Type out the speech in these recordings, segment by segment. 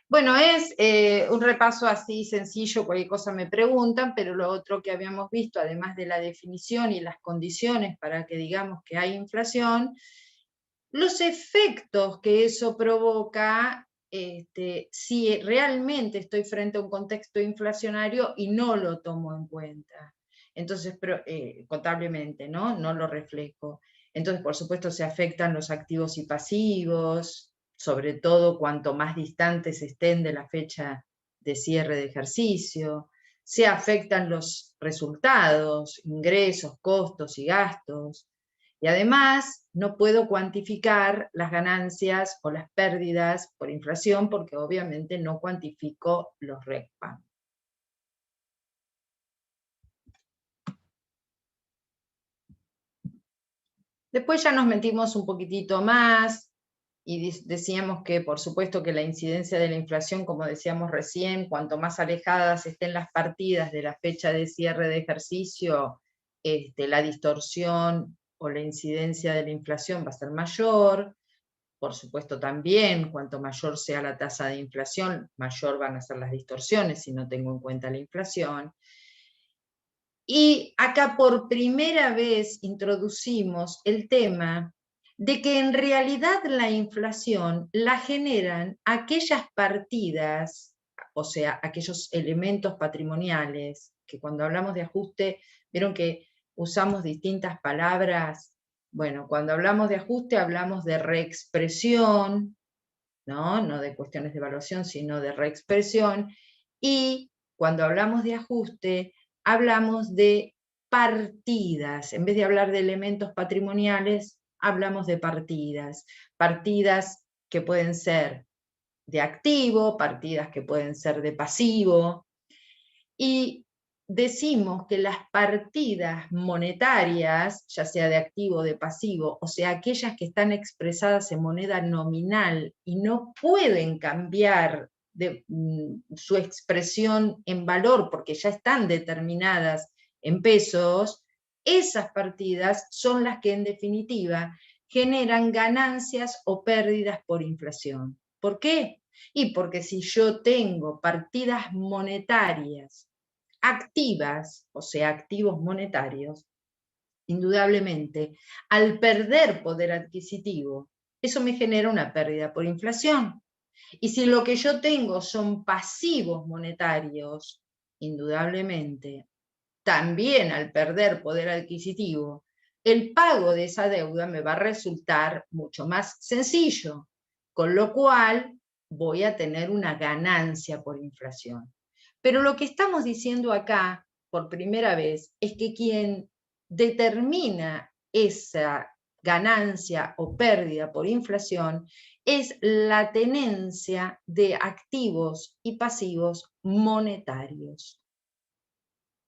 Bueno, es un repaso así sencillo, cualquier cosa me preguntan, pero lo otro que habíamos visto, además de la definición y las condiciones para que digamos que hay inflación, los efectos que eso provoca, si realmente estoy frente a un contexto inflacionario y no lo tomo en cuenta. Entonces, contablemente, ¿no? No lo reflejo. Entonces, por supuesto, se afectan los activos y pasivos, sobre todo cuanto más distantes estén de la fecha de cierre de ejercicio. Se afectan los resultados, ingresos, costos y gastos. Y además, no puedo cuantificar las ganancias o las pérdidas por inflación porque obviamente no cuantifico los RECPAM. Después ya nos metimos un poquitito más y decíamos que por supuesto que la incidencia de la inflación, como decíamos recién, cuanto más alejadas estén las partidas de la fecha de cierre de ejercicio, la distorsión o la incidencia de la inflación va a ser mayor. Por supuesto también, cuanto mayor sea la tasa de inflación, mayor van a ser las distorsiones si no tengo en cuenta la inflación. Y acá por primera vez introducimos el tema de que en realidad la inflación la generan aquellas partidas, o sea, aquellos elementos patrimoniales, que cuando hablamos de ajuste, vieron que usamos distintas palabras. Bueno, cuando hablamos de ajuste hablamos de reexpresión, ¿no? No de cuestiones de evaluación, sino de reexpresión. Y cuando hablamos de ajuste, hablamos de partidas. En vez de hablar de elementos patrimoniales, hablamos de partidas. Partidas que pueden ser de activo, partidas que pueden ser de pasivo. Y decimos que las partidas monetarias, ya sea de activo o de pasivo, o sea, aquellas que están expresadas en moneda nominal y no pueden cambiar su expresión en valor porque ya están determinadas en pesos, esas partidas son las que en definitiva generan ganancias o pérdidas por inflación. ¿Por qué? Y porque si yo tengo partidas monetarias activas, o sea, activos monetarios, indudablemente, al perder poder adquisitivo, eso me genera una pérdida por inflación. Y si lo que yo tengo son pasivos monetarios, indudablemente, también al perder poder adquisitivo, el pago de esa deuda me va a resultar mucho más sencillo, con lo cual voy a tener una ganancia por inflación. Pero lo que estamos diciendo acá, por primera vez, es que quien determina esa ganancia o pérdida por inflación es la tenencia de activos y pasivos monetarios.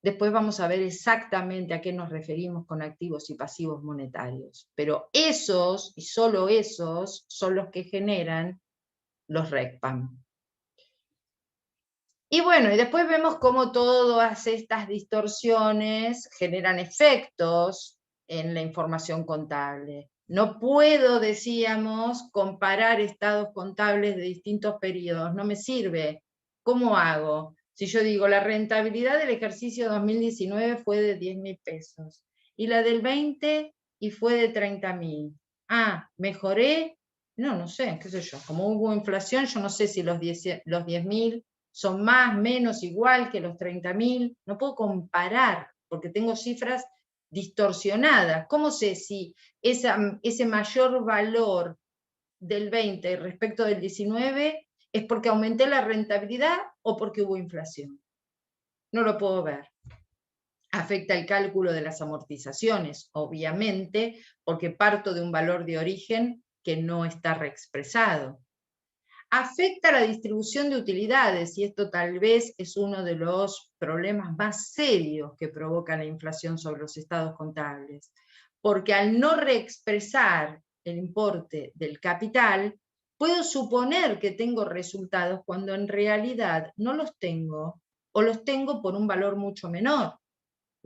Después vamos a ver exactamente a qué nos referimos con activos y pasivos monetarios. Pero esos, y solo esos, son los que generan los RECPAM. Y bueno, y después vemos cómo todas estas distorsiones generan efectos en la información contable. No puedo, decíamos, comparar estados contables de distintos periodos, no me sirve. ¿Cómo hago? Si yo digo, la rentabilidad del ejercicio 2019 fue de 10.000 pesos, y la del 20 y fue de 30.000. Ah, ¿mejoré? No, no sé, qué sé yo. Como hubo inflación, yo no sé si los 10.000 son más, menos, igual que los 30.000. No puedo comparar porque tengo cifras distorsionadas. ¿Cómo sé si ese mayor valor del 20 respecto del 19 es porque aumenté la rentabilidad o porque hubo inflación? No lo puedo ver. Afecta el cálculo de las amortizaciones, obviamente, porque parto de un valor de origen que no está reexpresado. Afecta la distribución de utilidades, y esto tal vez es uno de los problemas más serios que provoca la inflación sobre los estados contables, porque al no reexpresar el importe del capital, puedo suponer que tengo resultados cuando en realidad no los tengo, o los tengo por un valor mucho menor.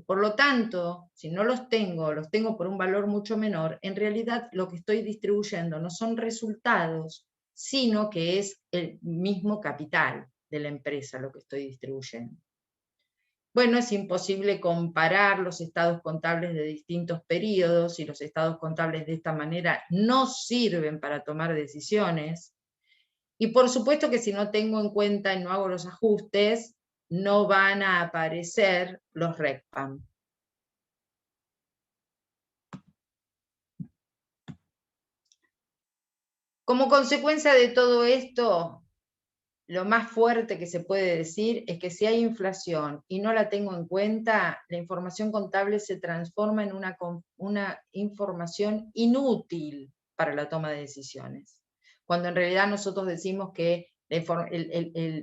Por lo tanto, si no los tengo por un valor mucho menor, en realidad lo que estoy distribuyendo no son resultados, sino que es el mismo capital de la empresa lo que estoy distribuyendo. Bueno, es imposible comparar los estados contables de distintos periodos y los estados contables de esta manera no sirven para tomar decisiones. Y por supuesto que si no tengo en cuenta y no hago los ajustes, no van a aparecer los RECPAM. Como consecuencia de todo esto, lo más fuerte que se puede decir es que si hay inflación y no la tengo en cuenta, la información contable se transforma en una información inútil para la toma de decisiones. Cuando en realidad nosotros decimos que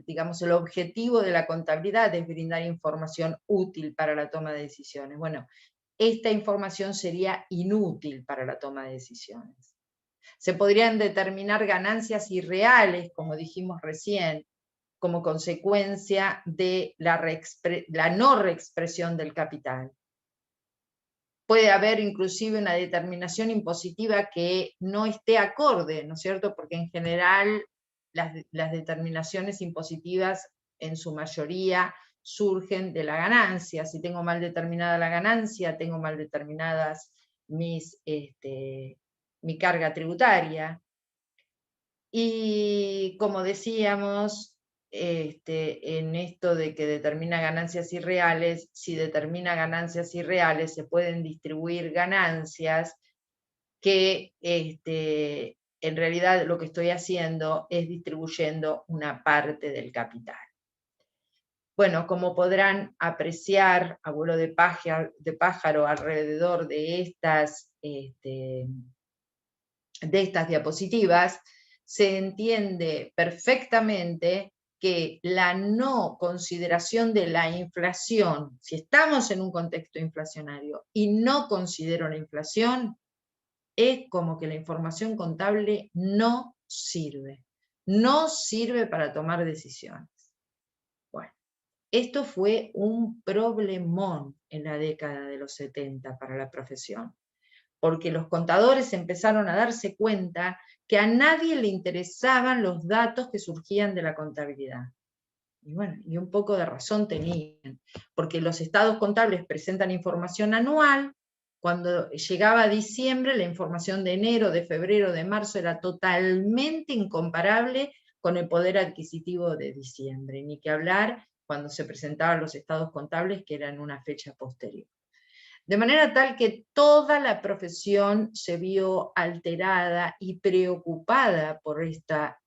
digamos, el objetivo de la contabilidad es brindar información útil para la toma de decisiones. Bueno, esta información sería inútil para la toma de decisiones. Se podrían determinar ganancias irreales, como dijimos recién, como consecuencia de la no reexpresión del capital. Puede haber inclusive una determinación impositiva que no esté acorde, ¿no es cierto? Porque en general las determinaciones impositivas en su mayoría surgen de la ganancia. Si tengo mal determinada la ganancia, tengo mal determinadas mi carga tributaria. Y como decíamos, en esto de que determina ganancias irreales, si determina ganancias irreales, se pueden distribuir ganancias que en realidad lo que estoy haciendo es distribuyendo una parte del capital. Bueno, como podrán apreciar, a vuelo de pájaro alrededor de estas diapositivas, se entiende perfectamente que la no consideración de la inflación, si estamos en un contexto inflacionario y no considero la inflación, es como que la información contable no sirve para tomar decisiones. Bueno, esto fue un problemón en la década de los 70 para la profesión, porque los contadores empezaron a darse cuenta que a nadie le interesaban los datos que surgían de la contabilidad. Y bueno, y un poco de razón tenían, porque los estados contables presentan información anual. Cuando llegaba diciembre, la información de enero, de febrero, de marzo era totalmente incomparable con el poder adquisitivo de diciembre, ni que hablar cuando se presentaban los estados contables que eran una fecha posterior. De manera tal que toda la profesión se vio alterada y preocupada por esta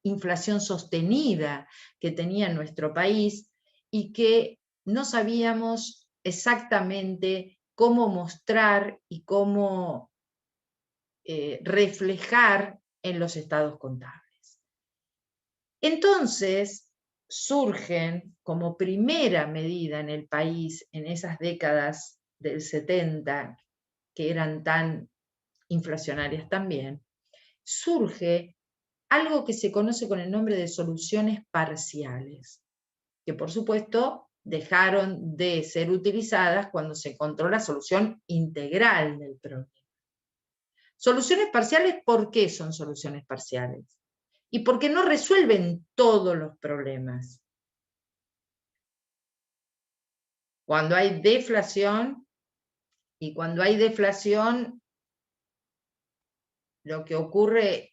inflación sostenida que tenía nuestro país y que no sabíamos exactamente cómo mostrar y cómo reflejar en los estados contables. Entonces surgen como primera medida en el país en esas décadas del 70, que eran tan inflacionarias también, surge algo que se conoce con el nombre de soluciones parciales, que por supuesto dejaron de ser utilizadas cuando se encontró la solución integral del problema. Soluciones parciales, ¿por qué son soluciones parciales? Y porque no resuelven todos los problemas. Cuando hay deflación, y cuando hay deflación, lo que ocurre,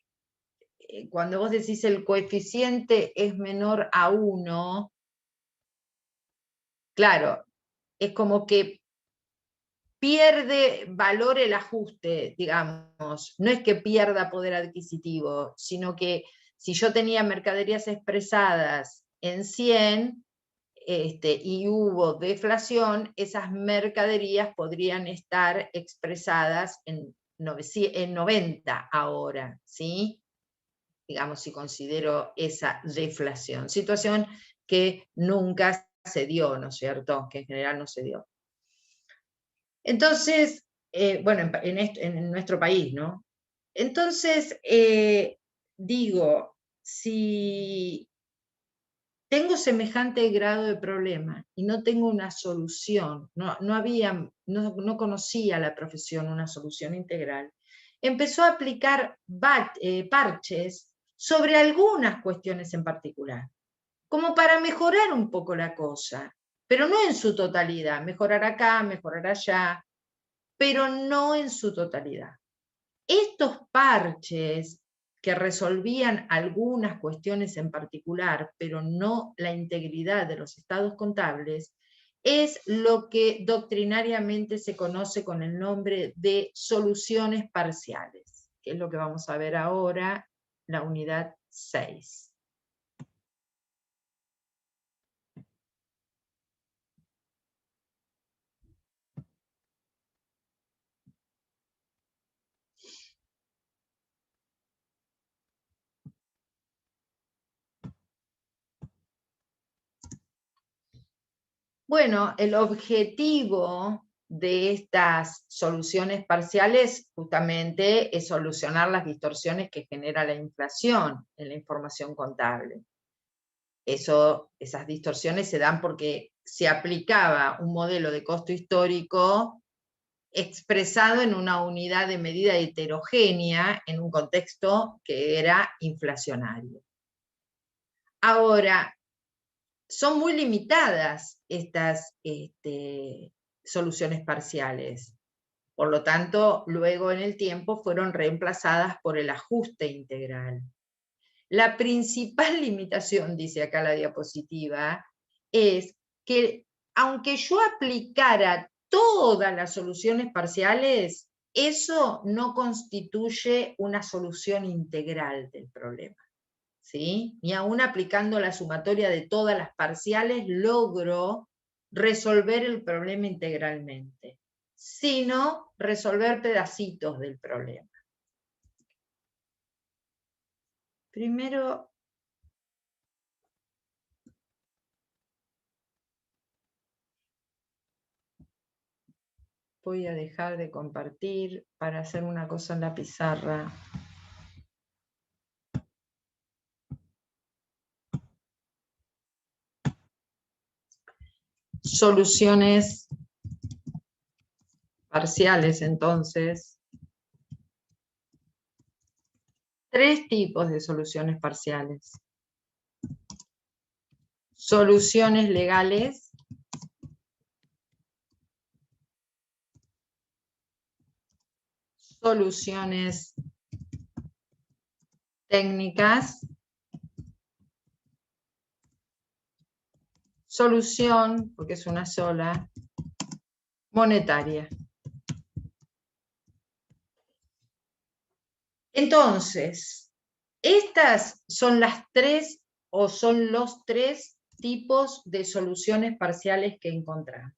cuando vos decís el coeficiente es menor a 1, claro, es como que pierde valor el ajuste, digamos. No es que pierda poder adquisitivo, sino que si yo tenía mercaderías expresadas en 100, y hubo deflación, esas mercaderías podrían estar expresadas en 90 ahora, ¿sí? Digamos, si considero esa deflación. Situación que nunca se dio, ¿no es cierto? Que en general no se dio. Entonces, bueno, en nuestro país, ¿no? Entonces, digo, si tengo semejante grado de problema y no tengo una solución, no conocía la profesión una solución integral, empezó a aplicar parches sobre algunas cuestiones en particular, como para mejorar un poco la cosa, pero no en su totalidad, mejorar acá, mejorar allá, pero no en su totalidad. Estos parches que resolvían algunas cuestiones en particular, pero no la integridad de los estados contables, es lo que doctrinariamente se conoce con el nombre de soluciones parciales, que es lo que vamos a ver ahora, la unidad 6. Bueno, el objetivo de estas soluciones parciales justamente es solucionar las distorsiones que genera la inflación en la información contable. Esas distorsiones se dan porque se aplicaba un modelo de costo histórico expresado en una unidad de medida heterogénea en un contexto que era inflacionario. Ahora, son muy limitadas estas soluciones parciales. Por lo tanto, luego en el tiempo fueron reemplazadas por el ajuste integral. La principal limitación, dice acá la diapositiva, es que aunque yo aplicara todas las soluciones parciales, eso no constituye una solución integral del problema. ¿Sí? Ni aún aplicando la sumatoria de todas las parciales logro resolver el problema integralmente, sino resolver pedacitos del problema. Primero, voy a dejar de compartir para hacer una cosa en la pizarra. Soluciones parciales, entonces. Tres tipos de soluciones parciales. Soluciones legales, soluciones técnicas, solución, porque es una sola, monetaria. Entonces, estas son las tres o son los tres tipos de soluciones parciales que encontramos.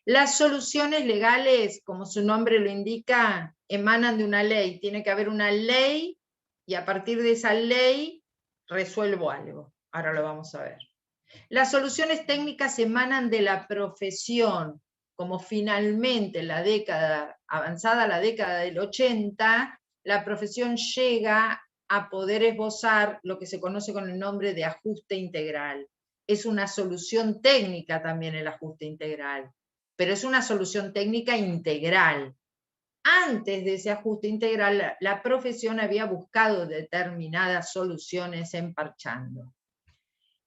Las soluciones legales, como su nombre lo indica, emanan de una ley. Tiene que haber una ley y a partir de esa ley resuelvo algo. Ahora lo vamos a ver. Las soluciones técnicas emanan de la profesión, como finalmente en la década, avanzada la década del 80, la profesión llega a poder esbozar lo que se conoce con el nombre de ajuste integral. Es una solución técnica también el ajuste integral, pero es una solución técnica integral. Antes de ese ajuste integral, la profesión había buscado determinadas soluciones emparchando.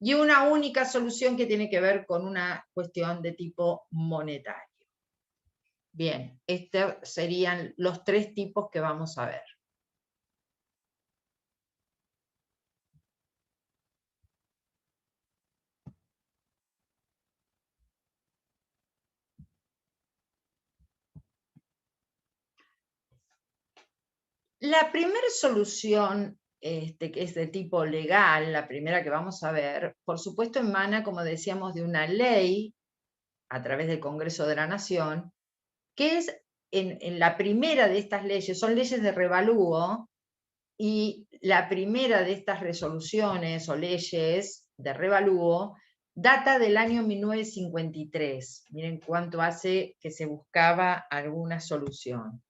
Y una única solución que tiene que ver con una cuestión de tipo monetario. Bien, estos serían los tres tipos que vamos a ver. La primera solución, que es de tipo legal, la primera que vamos a ver, por supuesto emana, como decíamos, de una ley a través del Congreso de la Nación, que es en la primera de estas leyes, son leyes de revalúo, y la primera de estas resoluciones o leyes de revalúo data del año 1953. Miren cuánto hace que se buscaba alguna solución.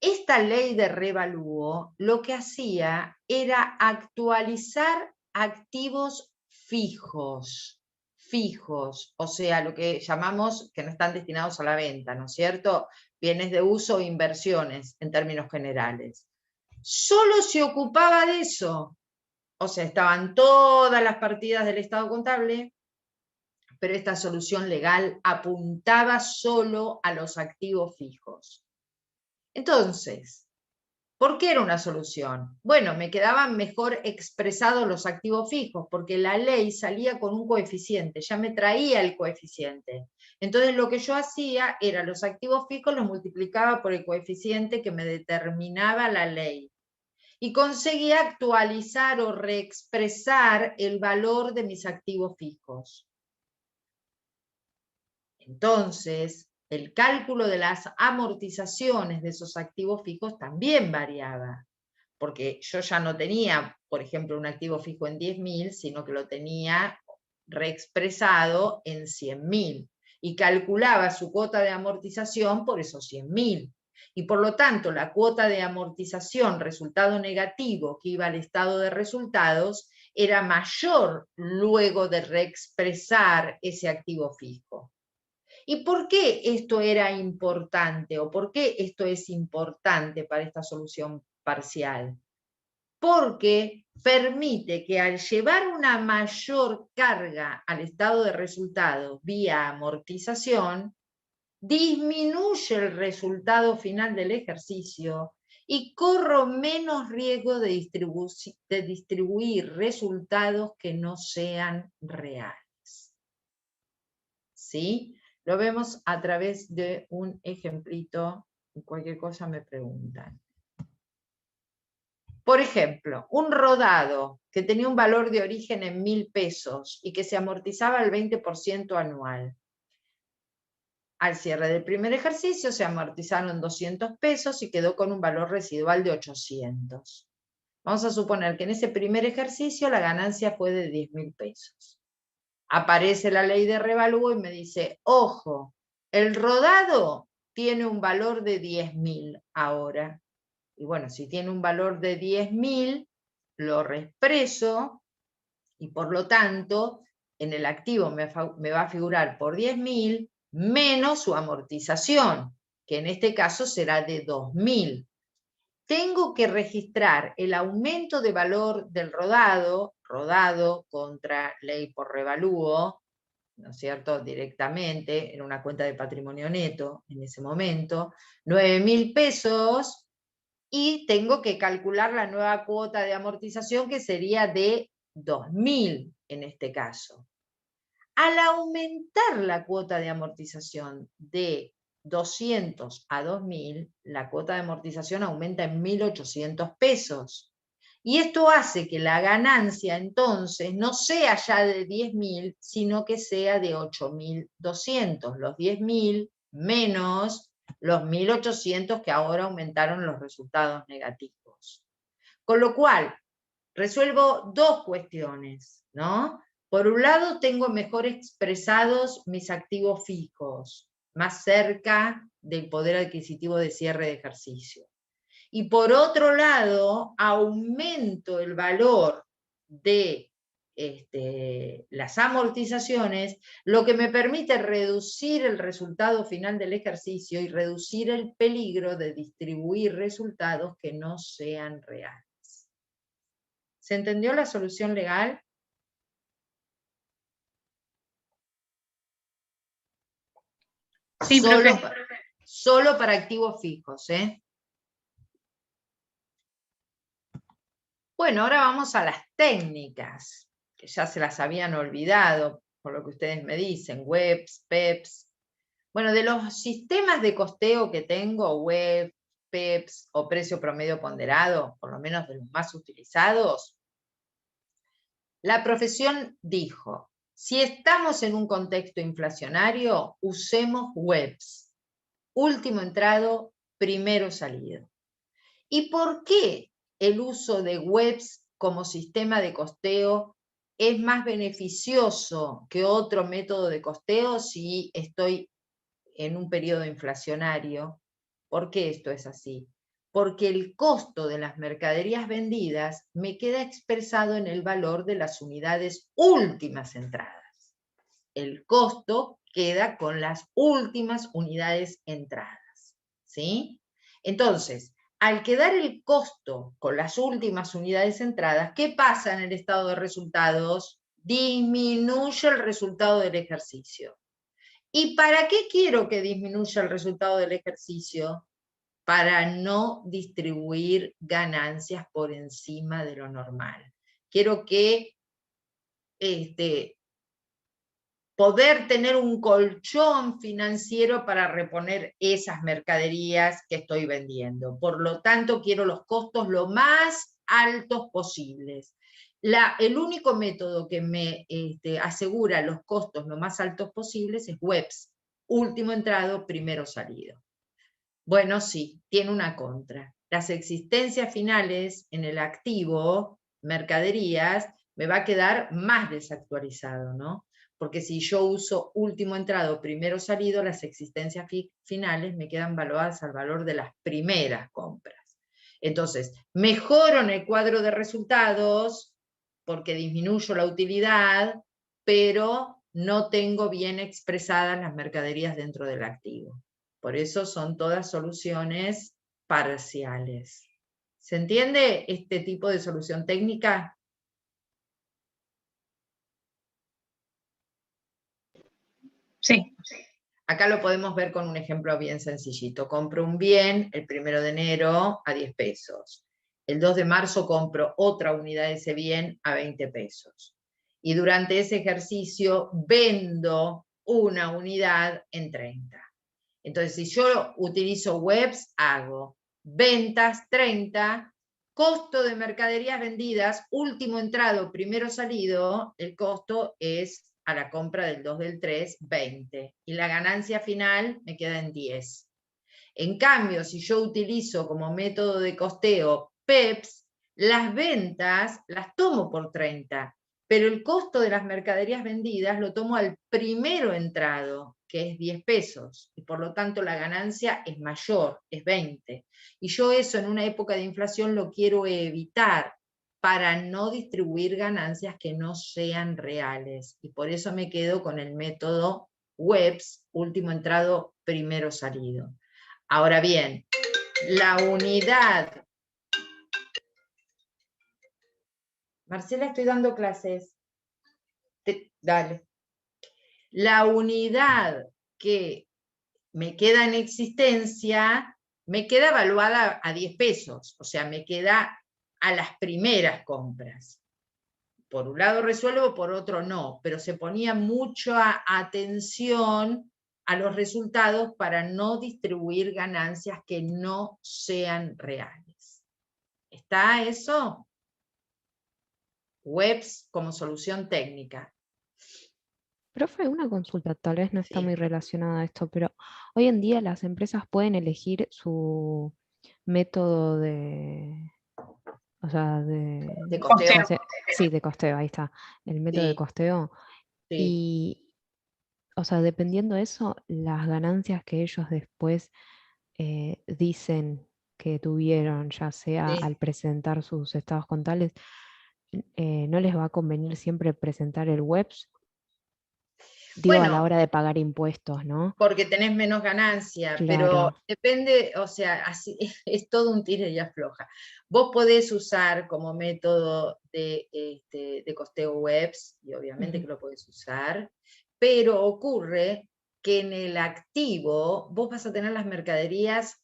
Esta ley de revalúo lo que hacía era actualizar activos fijos, o sea, lo que llamamos que no están destinados a la venta, ¿no es cierto? bienes de uso o inversiones en términos generales. Solo se ocupaba de eso. O sea, estaban todas las partidas del estado contable, pero esta solución legal apuntaba solo a los activos fijos. Entonces, ¿por qué era una solución? Bueno, me quedaban mejor expresados los activos fijos, porque la ley salía con un coeficiente, ya me traía el coeficiente. Entonces lo que yo hacía era los activos fijos los multiplicaba por el coeficiente que me determinaba la ley. Y conseguía actualizar o reexpresar el valor de mis activos fijos. Entonces, el cálculo de las amortizaciones de esos activos fijos también variaba, porque yo ya no tenía, por ejemplo, un activo fijo en 10.000, sino que lo tenía reexpresado en 100.000 y calculaba su cuota de amortización por esos 100.000. Y por lo tanto, la cuota de amortización resultado negativo que iba al estado de resultados era mayor luego de reexpresar ese activo fijo. ¿Y por qué esto era importante o por qué esto es importante para esta solución parcial? Porque permite que al llevar una mayor carga al estado de resultados vía amortización, disminuye el resultado final del ejercicio y corro menos riesgo de distribuir resultados que no sean reales. ¿Sí? Lo vemos a través de un ejemplito, cualquier cosa me preguntan. Por ejemplo, un rodado que tenía un valor de origen en 1.000 pesos y que se amortizaba al 20% anual. Al cierre del primer ejercicio se amortizaron 200 pesos y quedó con un valor residual de 800. Vamos a suponer que en ese primer ejercicio la ganancia fue de 10.000 pesos. Aparece la ley de revalúo y me dice, ojo, el rodado tiene un valor de 10.000 ahora. Y bueno, si tiene un valor de 10.000, lo reexpreso y por lo tanto en el activo me va a figurar por 10.000 menos su amortización, que en este caso será de 2.000. Tengo que registrar el aumento de valor del rodado contra ley por revalúo, ¿no es cierto?, directamente en una cuenta de patrimonio neto en ese momento, 9.000 pesos, y tengo que calcular la nueva cuota de amortización que sería de 2.000 en este caso. Al aumentar la cuota de amortización de 200 a 2.000, la cuota de amortización aumenta en 1.800 pesos. Y esto hace que la ganancia entonces no sea ya de 10.000, sino que sea de 8.200. Los 10.000 menos los 1.800 que ahora aumentaron los resultados negativos. Con lo cual, resuelvo dos cuestiones, ¿no? Por un lado, tengo mejor expresados mis activos fijos, más cerca del poder adquisitivo de cierre de ejercicio. Y por otro lado, aumento el valor de las amortizaciones, lo que me permite reducir el resultado final del ejercicio y reducir el peligro de distribuir resultados que no sean reales. ¿Se entendió la solución legal? Sí, profe. Solo para activos fijos, ¿eh? Bueno, ahora vamos a las técnicas, que ya se las habían olvidado, por lo que ustedes me dicen, webs, PEPs. Bueno, de los sistemas de costeo que tengo, web, PEPs o precio promedio ponderado, por lo menos de los más utilizados, la profesión dijo, si estamos en un contexto inflacionario, usemos webs. Último entrado, primero salido. ¿Y por qué el uso de webs como sistema de costeo es más beneficioso que otro método de costeo si estoy en un periodo inflacionario? ¿Por qué esto es así? Porque el costo de las mercaderías vendidas me queda expresado en el valor de las unidades últimas entradas. El costo queda con las últimas unidades entradas. ¿sí? Entonces, al quedar el costo con las últimas unidades entradas, ¿qué pasa en el estado de resultados? Disminuye el resultado del ejercicio. ¿Y para qué quiero que disminuya el resultado del ejercicio? Para no distribuir ganancias por encima de lo normal. Quiero que poder tener un colchón financiero para reponer esas mercaderías que estoy vendiendo. Por lo tanto, quiero los costos lo más altos posibles. El único método que me asegura los costos lo más altos posibles es WEPS, último entrado, primero salido. Bueno, sí, tiene una contra. Las existencias finales en el activo, mercaderías, me va a quedar más desactualizado, ¿no? Porque si yo uso último entrado, primero salido, las existencias finales me quedan valuadas al valor de las primeras compras. Entonces, mejoro en el cuadro de resultados porque disminuyo la utilidad, pero no tengo bien expresadas las mercaderías dentro del activo. Por eso son todas soluciones parciales. ¿Se entiende este tipo de solución técnica? Sí. Acá lo podemos ver con un ejemplo bien sencillito. Compro un bien el 1 de enero a 10 pesos. El 2 de marzo compro otra unidad de ese bien a 20 pesos. Y durante ese ejercicio vendo una unidad en 30. Entonces, si yo utilizo webs, hago ventas 30, costo de mercaderías vendidas, último entrado, primero salido, el costo es a la compra del 2 del 3, 20. Y la ganancia final me queda en 10. En cambio, si yo utilizo como método de costeo PEPS, las ventas las tomo por 30, pero el costo de las mercaderías vendidas lo tomo al primero entrado, que es 10 pesos, y por lo tanto la ganancia es mayor, es 20. Y yo eso en una época de inflación lo quiero evitar para no distribuir ganancias que no sean reales. Y por eso me quedo con el método WEPS, último entrado, primero salido. Ahora bien, la unidad. Marcela, estoy dando clases. Dale. La unidad que me queda en existencia, me queda evaluada a 10 pesos, o sea, me queda a las primeras compras. Por un lado resuelvo, por otro no, pero se ponía mucha atención a los resultados para no distribuir ganancias que no sean reales. ¿Está eso? Webs como solución técnica. Profe, una consulta, tal vez no está Sí. muy relacionada a esto, pero hoy en día las empresas pueden elegir su método de, o sea, De costeo. sí, de costeo, ahí está, el método de Sí, costeo. sí. Y, o sea, dependiendo de eso, las ganancias que ellos después dicen que tuvieron, ya sea Sí. al presentar sus estados contables, no les va a convenir siempre presentar el WEPS. Digo, a la Bueno, hora de pagar impuestos, ¿no? porque tenés menos ganancia, pero Claro. depende, o sea, así, es todo un tire y afloja. Vos podés usar como método de costeo webs, y obviamente que lo podés usar, pero ocurre que en el activo vos vas a tener las mercaderías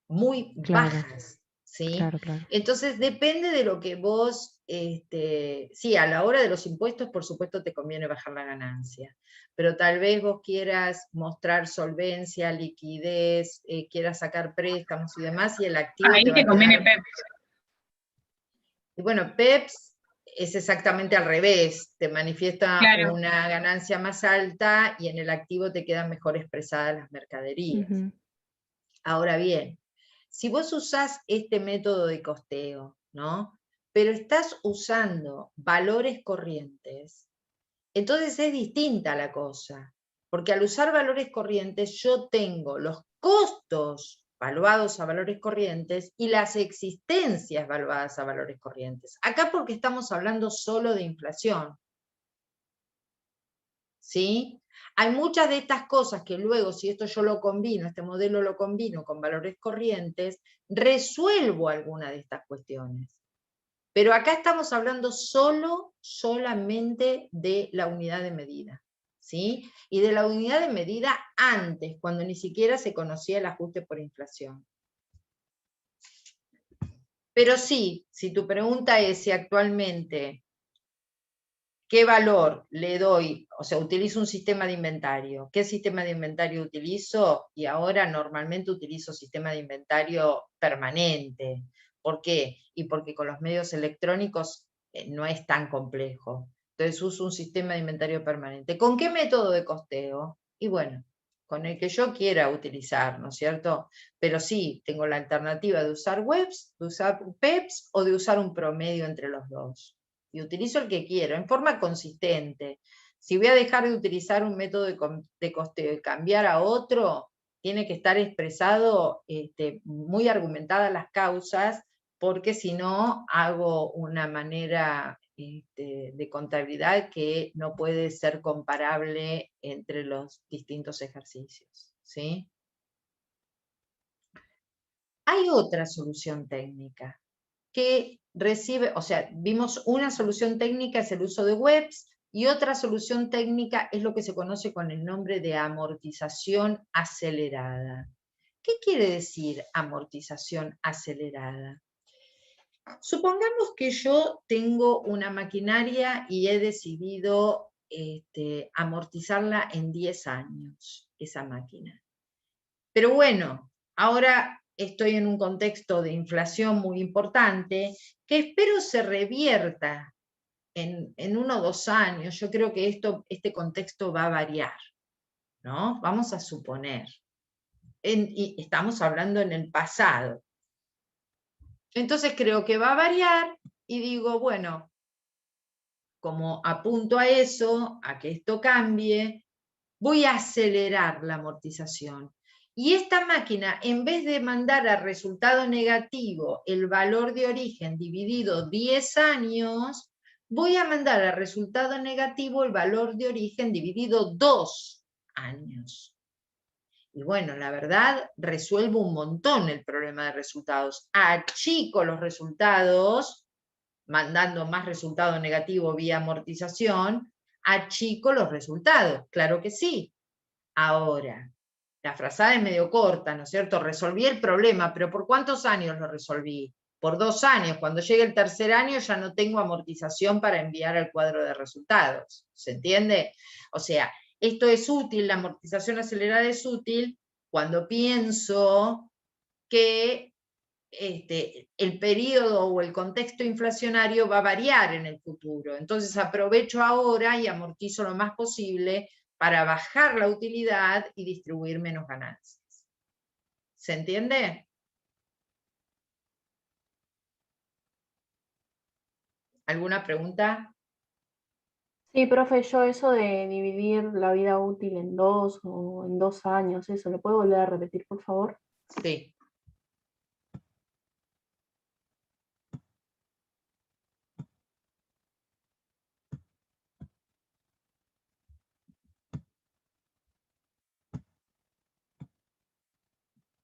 muy Claro, bajas, ¿sí? claro, claro. Entonces depende de lo que vos, sí, a la hora de los impuestos, por supuesto te conviene bajar la ganancia, pero tal vez vos quieras mostrar solvencia, liquidez, quieras sacar préstamos y demás, y el activo Ahí te va te a conviene quedar. PEP. Y bueno, PEPS es exactamente al revés, te manifiesta Claro. una ganancia más alta y en el activo te quedan mejor expresadas las mercaderías. Ujú. Ahora bien, si vos usás este método de costeo, ¿no? Pero estás usando valores corrientes, entonces es distinta la cosa, porque al usar valores corrientes yo tengo los costos valuados a valores corrientes y las existencias valuadas a valores corrientes. Acá porque estamos hablando solo de inflación, ¿sí? Hay muchas de estas cosas que luego, si esto yo lo combino, este modelo lo combino con valores corrientes, resuelvo alguna de estas cuestiones. Pero acá estamos hablando solamente de la unidad de medida, ¿sí? Y de la unidad de medida antes, cuando ni siquiera se conocía el ajuste por inflación. Pero sí, si tu pregunta es si actualmente, ¿qué valor le doy? O sea, utilizo un sistema de inventario. ¿Qué sistema de inventario utilizo? Y ahora normalmente utilizo sistema de inventario permanente. ¿Por qué? Y porque con los medios electrónicos no es tan complejo. Entonces uso un sistema de inventario permanente. ¿Con qué método de costeo? Y bueno, con el que yo quiera utilizar, ¿no es cierto? Pero sí, tengo la alternativa de usar webs, de usar PEPs o de usar un promedio entre los dos. Y utilizo el que quiero, en forma consistente. Si voy a dejar de utilizar un método de costeo y cambiar a otro, tiene que estar expresado, muy argumentadas las causas, porque si no hago una manera de contabilidad que no puede ser comparable entre los distintos ejercicios, ¿sí? Hay otra solución técnica que recibe, o sea, vimos una solución técnica es el uso de webs, y otra solución técnica es lo que se conoce con el nombre de amortización acelerada. ¿Qué quiere decir amortización acelerada? Supongamos que yo tengo una maquinaria y he decidido amortizarla en 10 años, esa máquina. Pero bueno, ahora estoy en un contexto de inflación muy importante, que espero se revierta en 1 o 2 años. Yo creo que este contexto va a variar, ¿no? Vamos a suponer. Y estamos hablando en el pasado. Entonces creo que va a variar y digo, bueno, como apunto a eso, a que esto cambie, voy a acelerar la amortización. Y esta máquina, en vez de mandar a resultado negativo el valor de origen dividido 10 años, voy a mandar a resultado negativo el valor de origen dividido 2 años. Y bueno, la verdad, resuelvo un montón el problema de resultados. Achico los resultados, mandando más resultado negativo vía amortización, achico los resultados, claro que sí. Ahora, la frazada es medio corta, ¿no es cierto? Resolví el problema, pero ¿por cuántos años lo resolví? Por 2 años. Cuando llegue el tercer año ya no tengo amortización para enviar al cuadro de resultados. ¿Se entiende? O sea, esto es útil, la amortización acelerada es útil cuando pienso que el periodo o el contexto inflacionario va a variar en el futuro. Entonces aprovecho ahora y amortizo lo más posible para bajar la utilidad y distribuir menos ganancias. ¿Se entiende? ¿Alguna pregunta? Sí, profe, yo eso de dividir la vida útil en 2 o en 2 años, eso, ¿lo puedo volver a repetir, por favor? Sí.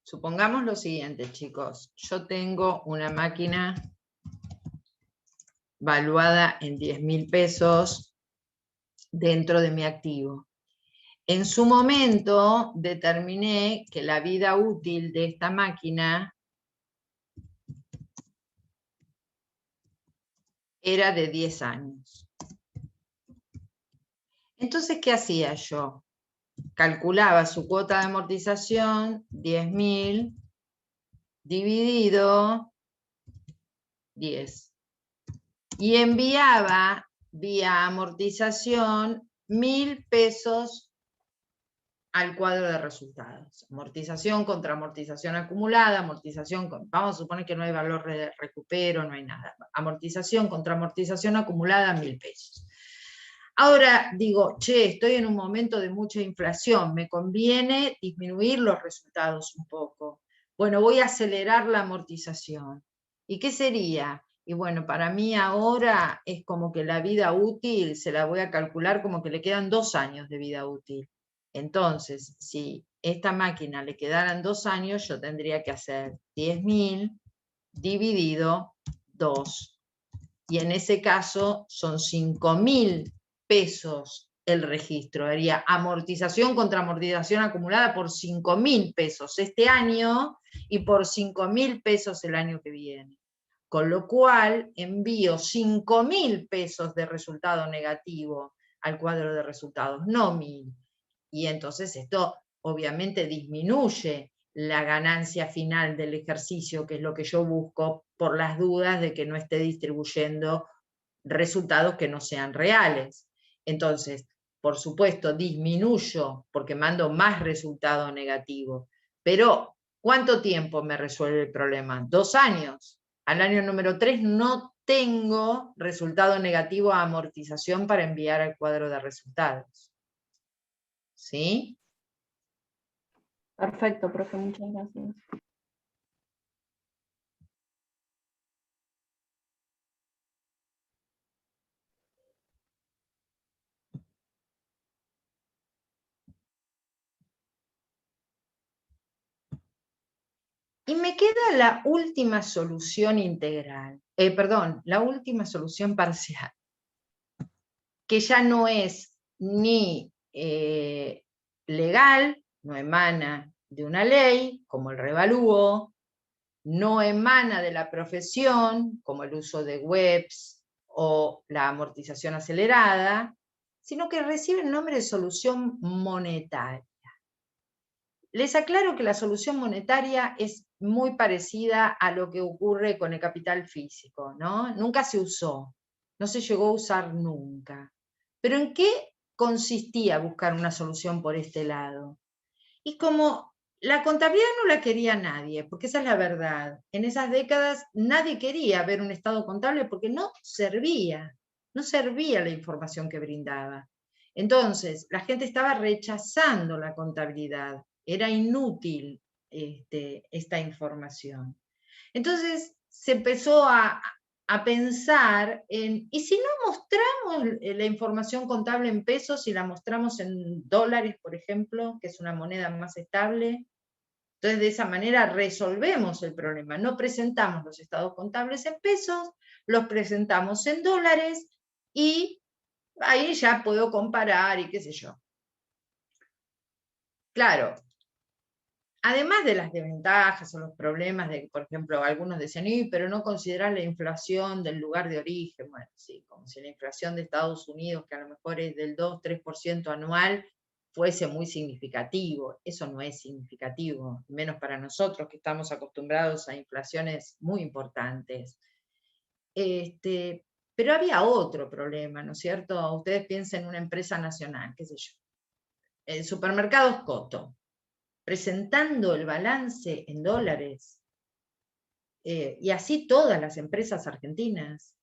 Supongamos lo siguiente, chicos. Yo tengo una máquina valuada en 10.000 pesos dentro de mi activo. En su momento determiné que la vida útil de esta máquina era de 10 años. Entonces, ¿qué hacía yo? Calculaba su cuota de amortización, 10.000, dividido 10. Y enviaba vía amortización 1.000 pesos al cuadro de resultados. Amortización contra amortización acumulada, amortización, vamos a suponer que no hay valor de recupero, no hay nada. Amortización contra amortización acumulada, 1.000 pesos. Ahora digo, che, estoy en un momento de mucha inflación, me conviene disminuir los resultados un poco. Bueno, voy a acelerar la amortización. ¿Y qué sería? Y bueno, para mí ahora es como que la vida útil se la voy a calcular como que le quedan 2 años de vida útil. Entonces, si esta máquina le quedaran 2 años, yo tendría que hacer 10.000 dividido 2. Y en ese caso son 5.000 pesos el registro. Haría amortización contra amortización acumulada por 5.000 pesos este año y por 5.000 pesos el año que viene. Con lo cual envío 5.000 pesos de resultado negativo al cuadro de resultados, no 1.000. Y entonces esto obviamente disminuye la ganancia final del ejercicio, que es lo que yo busco, por las dudas de que no esté distribuyendo resultados que no sean reales. Entonces, por supuesto, disminuyo porque mando más resultado negativo. Pero, ¿cuánto tiempo me resuelve el problema? 2 años. Al año número 3 no tengo resultado negativo a amortización para enviar al cuadro de resultados. ¿Sí? Perfecto, profe, muchas gracias. Y me queda la última solución integral, la última solución parcial, que ya no es ni legal, no emana de una ley, como el revalúo, no emana de la profesión, como el uso de webs o la amortización acelerada, sino que recibe el nombre de solución monetaria. Les aclaro que la solución monetaria es muy parecida a lo que ocurre con el capital físico, ¿no? Nunca se usó, no se llegó a usar nunca. Pero ¿en qué consistía buscar una solución por este lado? Y como la contabilidad no la quería nadie, porque esa es la verdad, en esas décadas nadie quería ver un estado contable porque no servía la información que brindaba. Entonces, la gente estaba rechazando la contabilidad, era inútil esta información. Entonces, se empezó a pensar en, ¿y si no mostramos la información contable en pesos y la mostramos en dólares, por ejemplo, que es una moneda más estable? Entonces, de esa manera resolvemos el problema. No presentamos los estados contables en pesos, los presentamos en dólares y ahí ya puedo comparar y qué sé yo. Claro, además de las desventajas o los problemas de que, por ejemplo, algunos decían, pero no considerar la inflación del lugar de origen. Bueno, sí, como si la inflación de Estados Unidos, que a lo mejor es del 2-3% anual, fuese muy significativo. Eso no es significativo, menos para nosotros que estamos acostumbrados a inflaciones muy importantes. Pero había otro problema, ¿no es cierto? Ustedes piensen en una empresa nacional, qué sé yo. El supermercado Coto, presentando el balance en dólares, y así todas las empresas argentinas.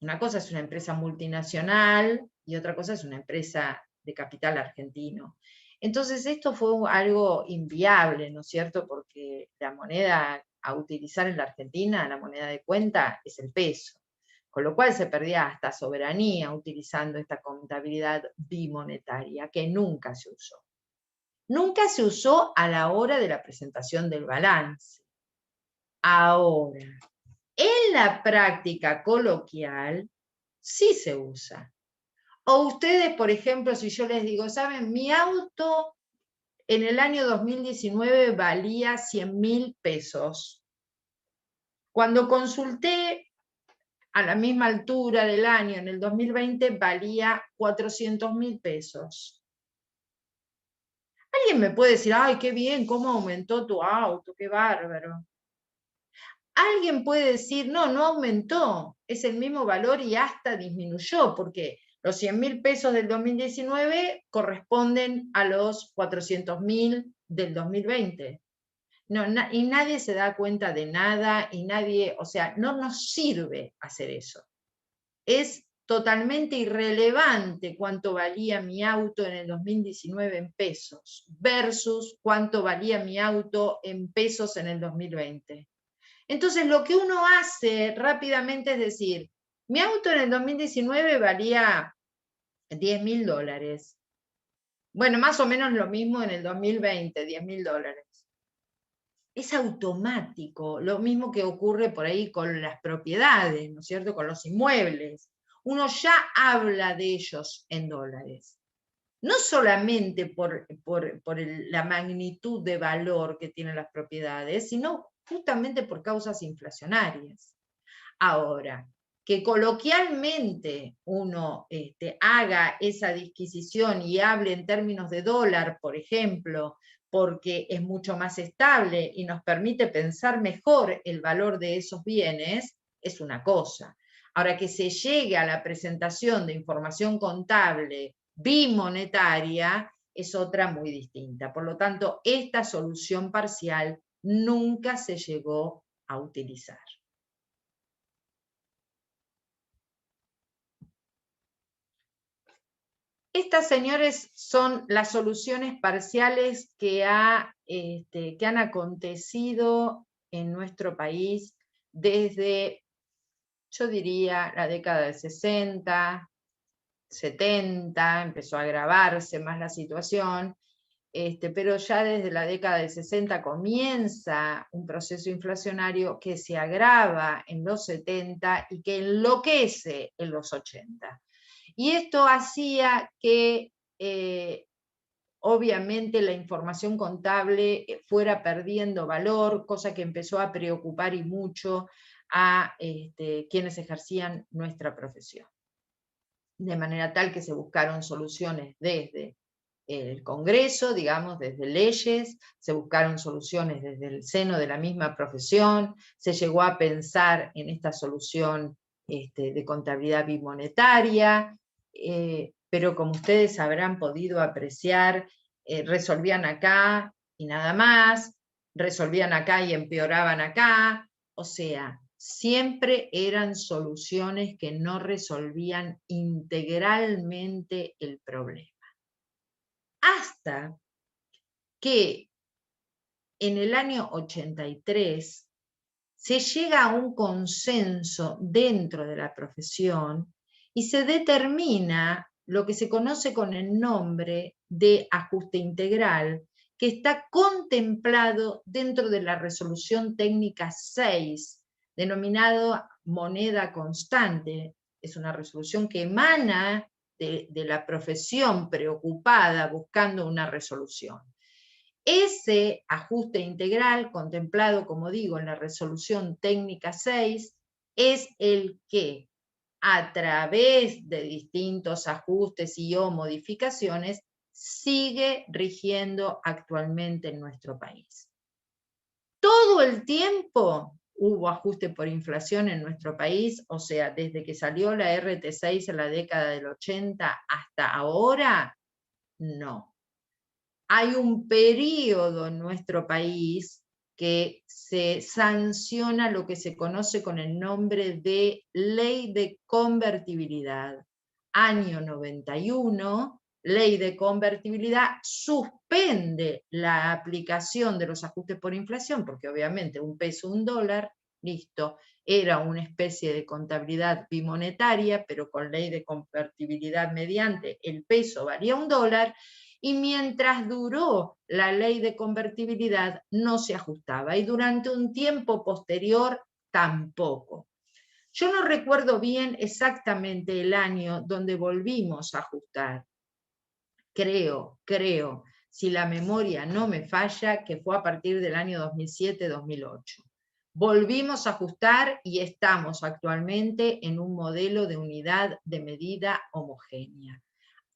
Una cosa es una empresa multinacional y otra cosa es una empresa de capital argentino. Entonces esto fue algo inviable, ¿no es cierto? Porque la moneda a utilizar en la Argentina, la moneda de cuenta, es el peso. Con lo cual se perdía hasta soberanía utilizando esta contabilidad bimonetaria que nunca se usó. Nunca se usó a la hora de la presentación del balance. Ahora, en la práctica coloquial, sí se usa. O ustedes, por ejemplo, si yo les digo, ¿saben? Mi auto en el año 2019 valía 100.000 pesos. Cuando consulté a la misma altura del año, en el 2020, valía 400.000 pesos. Alguien me puede decir, ay, qué bien, cómo aumentó tu auto, qué bárbaro. Alguien puede decir, no, no aumentó, es el mismo valor y hasta disminuyó, porque los 100.000 pesos del 2019 corresponden a los 400.000 del 2020. No, y nadie se da cuenta de nada, y nadie, o sea, no nos sirve hacer eso. Es totalmente irrelevante cuánto valía mi auto en el 2019 en pesos, versus cuánto valía mi auto en pesos en el 2020. Entonces lo que uno hace rápidamente es decir, mi auto en el 2019 valía $10.000. Bueno, más o menos lo mismo en el 2020, $10.000. Es automático, lo mismo que ocurre por ahí con las propiedades, ¿no es cierto?, con los inmuebles. Uno ya habla de ellos en dólares. No solamente por la magnitud de valor que tienen las propiedades, sino justamente por causas inflacionarias. Ahora, que coloquialmente uno haga esa disquisición y hable en términos de dólar, por ejemplo, porque es mucho más estable y nos permite pensar mejor el valor de esos bienes, es una cosa. Ahora, que se llegue a la presentación de información contable bimonetaria es otra muy distinta. Por lo tanto, esta solución parcial nunca se llegó a utilizar. Estas, señores, son las soluciones parciales que han acontecido en nuestro país desde, yo diría, la década de 60, 70, empezó a agravarse más la situación, pero ya desde la década de 60 comienza un proceso inflacionario que se agrava en los 70 y que enloquece en los 80. Y esto hacía que obviamente la información contable fuera perdiendo valor, cosa que empezó a preocupar y mucho a quienes ejercían nuestra profesión. De manera tal que se buscaron soluciones desde el Congreso, digamos, desde leyes, se buscaron soluciones desde el seno de la misma profesión, se llegó a pensar en esta solución de contabilidad bimonetaria, pero como ustedes habrán podido apreciar, resolvían acá y nada más, resolvían acá y empeoraban acá, o sea, siempre eran soluciones que no resolvían integralmente el problema. Hasta que en el año 83 se llega a un consenso dentro de la profesión y se determina lo que se conoce con el nombre de ajuste integral, que está contemplado dentro de la resolución técnica 6, denominado moneda constante. Es una resolución que emana de la profesión preocupada buscando una resolución. Ese ajuste integral, contemplado, como digo, en la resolución técnica 6, es el que, a través de distintos ajustes y o modificaciones, sigue rigiendo actualmente en nuestro país. Todo el tiempo hubo ajuste por inflación en nuestro país, o sea, desde que salió la RT6 en la década del 80 hasta ahora, no. Hay un periodo en nuestro país que se sanciona lo que se conoce con el nombre de Ley de Convertibilidad. Año 91, Ley de Convertibilidad suspende la aplicación de los ajustes por inflación, porque obviamente un peso, un dólar, listo, era una especie de contabilidad bimonetaria, pero con ley de convertibilidad mediante el peso valía un dólar, y mientras duró la ley de convertibilidad no se ajustaba, y durante un tiempo posterior tampoco. Yo no recuerdo bien exactamente el año donde volvimos a ajustar. Creo, si la memoria no me falla, que fue a partir del año 2007-2008. Volvimos a ajustar y estamos actualmente en un modelo de unidad de medida homogénea.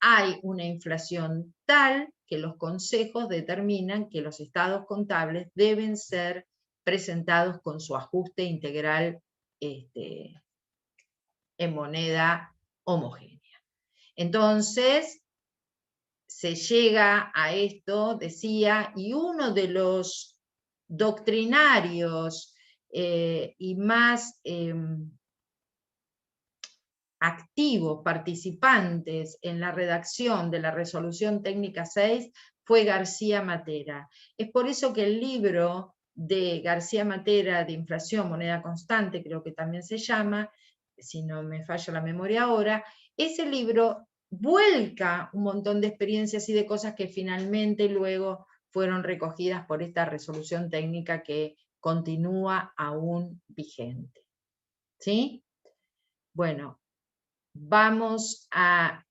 Hay una inflación tal que los consejos determinan que los estados contables deben ser presentados con su ajuste integral en moneda homogénea. Entonces, se llega a esto, decía, y uno de los doctrinarios y más activos participantes en la redacción de la resolución técnica 6 fue García Matera. Es por eso que el libro de García Matera, de inflación, moneda constante, creo que también se llama, si no me falla la memoria ahora, ese libro vuelca un montón de experiencias y de cosas que finalmente luego fueron recogidas por esta resolución técnica que continúa aún vigente. ¿Sí? Bueno, vamos a...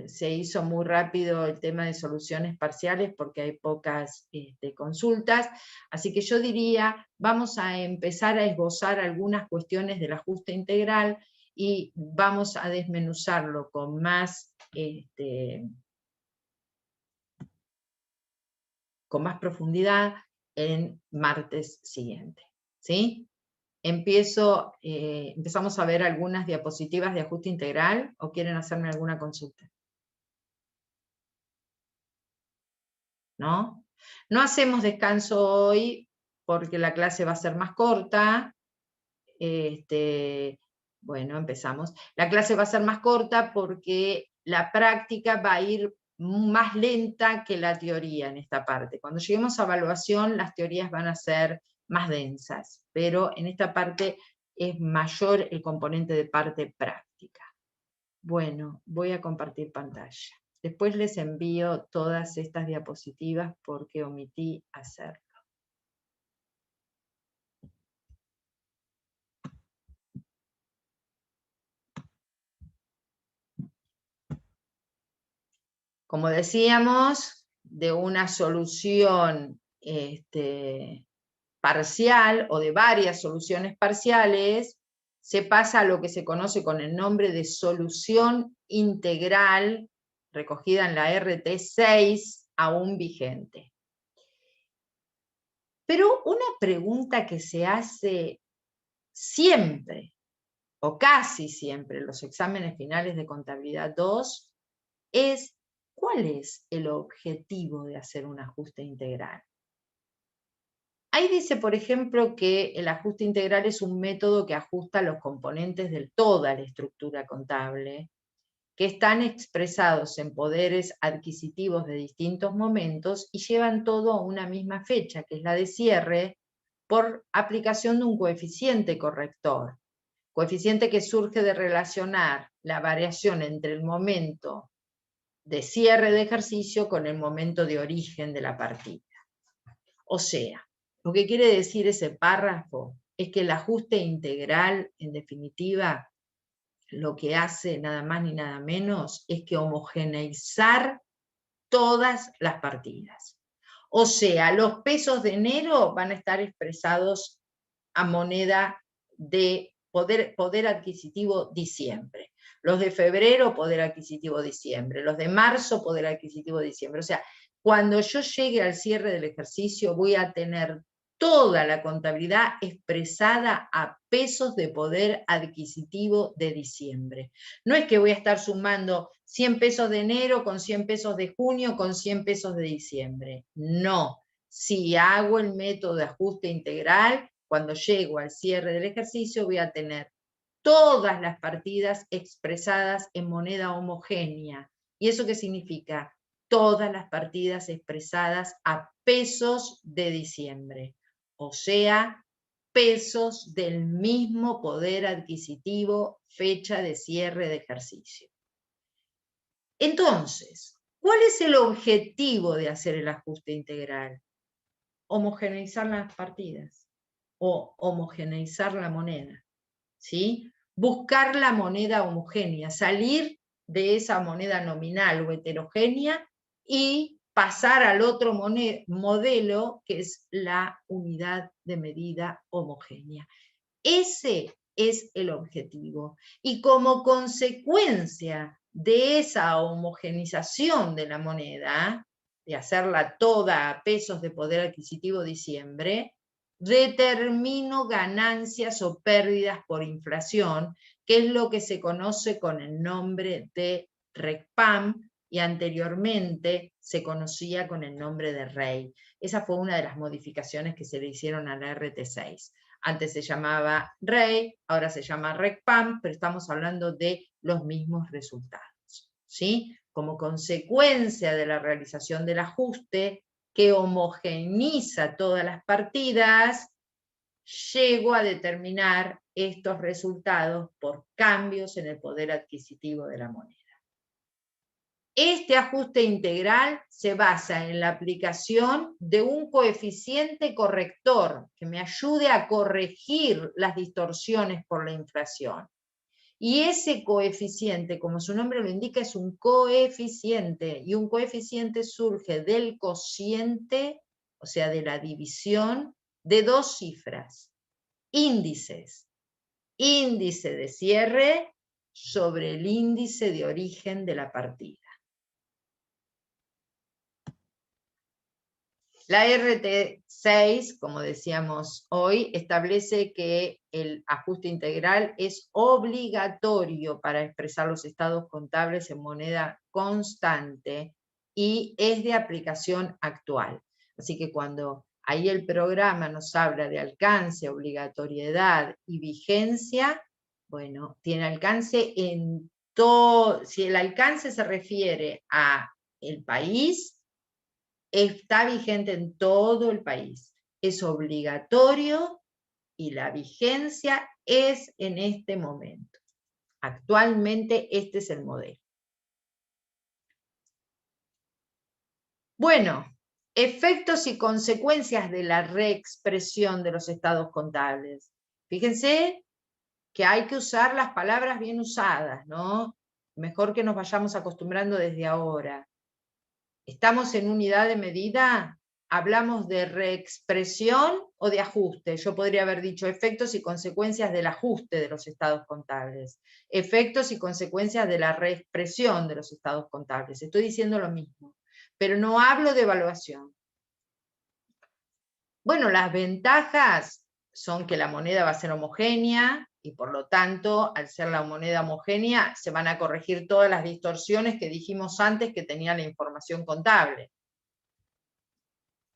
se hizo muy rápido el tema de soluciones parciales porque hay pocas consultas, así que yo diría, vamos a empezar a esbozar algunas cuestiones del ajuste integral y vamos a desmenuzarlo con más profundidad en martes siguiente. ¿Sí? Empezamos a ver algunas diapositivas de ajuste integral, ¿o quieren hacerme alguna consulta? ¿No? No hacemos descanso hoy porque la clase va a ser más corta. Bueno, empezamos. La clase va a ser más corta porque la práctica va a ir más lenta que la teoría en esta parte. Cuando lleguemos a evaluación, las teorías van a ser más densas, pero en esta parte es mayor el componente de parte práctica. Bueno, voy a compartir pantalla. Después les envío todas estas diapositivas porque omití hacerlo. Como decíamos, de una solución parcial o de varias soluciones parciales, se pasa a lo que se conoce con el nombre de solución integral, recogida en la RT6, aún vigente. Pero una pregunta que se hace siempre, o casi siempre, en los exámenes finales de contabilidad 2, es ¿cuál es el objetivo de hacer un ajuste integral? Ahí dice, por ejemplo, que el ajuste integral es un método que ajusta los componentes de toda la estructura contable, que están expresados en poderes adquisitivos de distintos momentos y llevan todo a una misma fecha, que es la de cierre, por aplicación de un coeficiente corrector. Coeficiente que surge de relacionar la variación entre el momento de cierre de ejercicio con el momento de origen de la partida. O sea, lo que quiere decir ese párrafo es que el ajuste integral, en definitiva, lo que hace nada más ni nada menos es que homogeneizar todas las partidas. O sea, los pesos de enero van a estar expresados a moneda de poder adquisitivo diciembre. Los de febrero, poder adquisitivo diciembre. Los de marzo, poder adquisitivo diciembre. O sea, cuando yo llegue al cierre del ejercicio voy a tener toda la contabilidad expresada a pesos de poder adquisitivo de diciembre. No es que voy a estar sumando 100 pesos de enero con 100 pesos de junio con 100 pesos de diciembre. No. Si hago el método de ajuste integral, cuando llego al cierre del ejercicio voy a tener todas las partidas expresadas en moneda homogénea. ¿Y eso qué significa? Todas las partidas expresadas a pesos de diciembre. O sea, pesos del mismo poder adquisitivo, fecha de cierre de ejercicio. Entonces, ¿cuál es el objetivo de hacer el ajuste integral? Homogeneizar las partidas o homogeneizar la moneda, ¿sí? Buscar la moneda homogénea, salir de esa moneda nominal o heterogénea y pasar al otro modelo que es la unidad de medida homogénea. Ese es el objetivo. Y como consecuencia de esa homogenización de la moneda, de hacerla toda a pesos de poder adquisitivo diciembre, determino ganancias o pérdidas por inflación, que es lo que se conoce con el nombre de RECPAM, y anteriormente se conocía con el nombre de REI. Esa fue una de las modificaciones que se le hicieron a la RT6. Antes se llamaba REI, ahora se llama RECPAM, pero estamos hablando de los mismos resultados, ¿sí? Como consecuencia de la realización del ajuste, que homogeneiza todas las partidas, llego a determinar estos resultados por cambios en el poder adquisitivo de la moneda. Este ajuste integral se basa en la aplicación de un coeficiente corrector que me ayude a corregir las distorsiones por la inflación. Y ese coeficiente, como su nombre lo indica, es un coeficiente, y un coeficiente surge del cociente, o sea, de la división, de dos cifras, índices. Índice de cierre sobre el índice de origen de la partida. La RT6, como decíamos hoy, establece que el ajuste integral es obligatorio para expresar los estados contables en moneda constante y es de aplicación actual. Así que cuando ahí el programa nos habla de alcance, obligatoriedad y vigencia, bueno, tiene alcance en todo. Si el alcance se refiere a el país, está vigente en todo el país. Es obligatorio y la vigencia es en este momento. Actualmente este es el modelo. Bueno, efectos y consecuencias de la reexpresión de los estados contables. Fíjense que hay que usar las palabras bien usadas, ¿no? Mejor que nos vayamos acostumbrando desde ahora. ¿Estamos en unidad de medida? ¿Hablamos de reexpresión o de ajuste? Yo podría haber dicho efectos y consecuencias del ajuste de los estados contables. Efectos y consecuencias de la reexpresión de los estados contables. Estoy diciendo lo mismo, pero no hablo de evaluación. Bueno, las ventajas son que la moneda va a ser homogénea, y por lo tanto, al ser la moneda homogénea, se van a corregir todas las distorsiones que dijimos antes que tenía la información contable.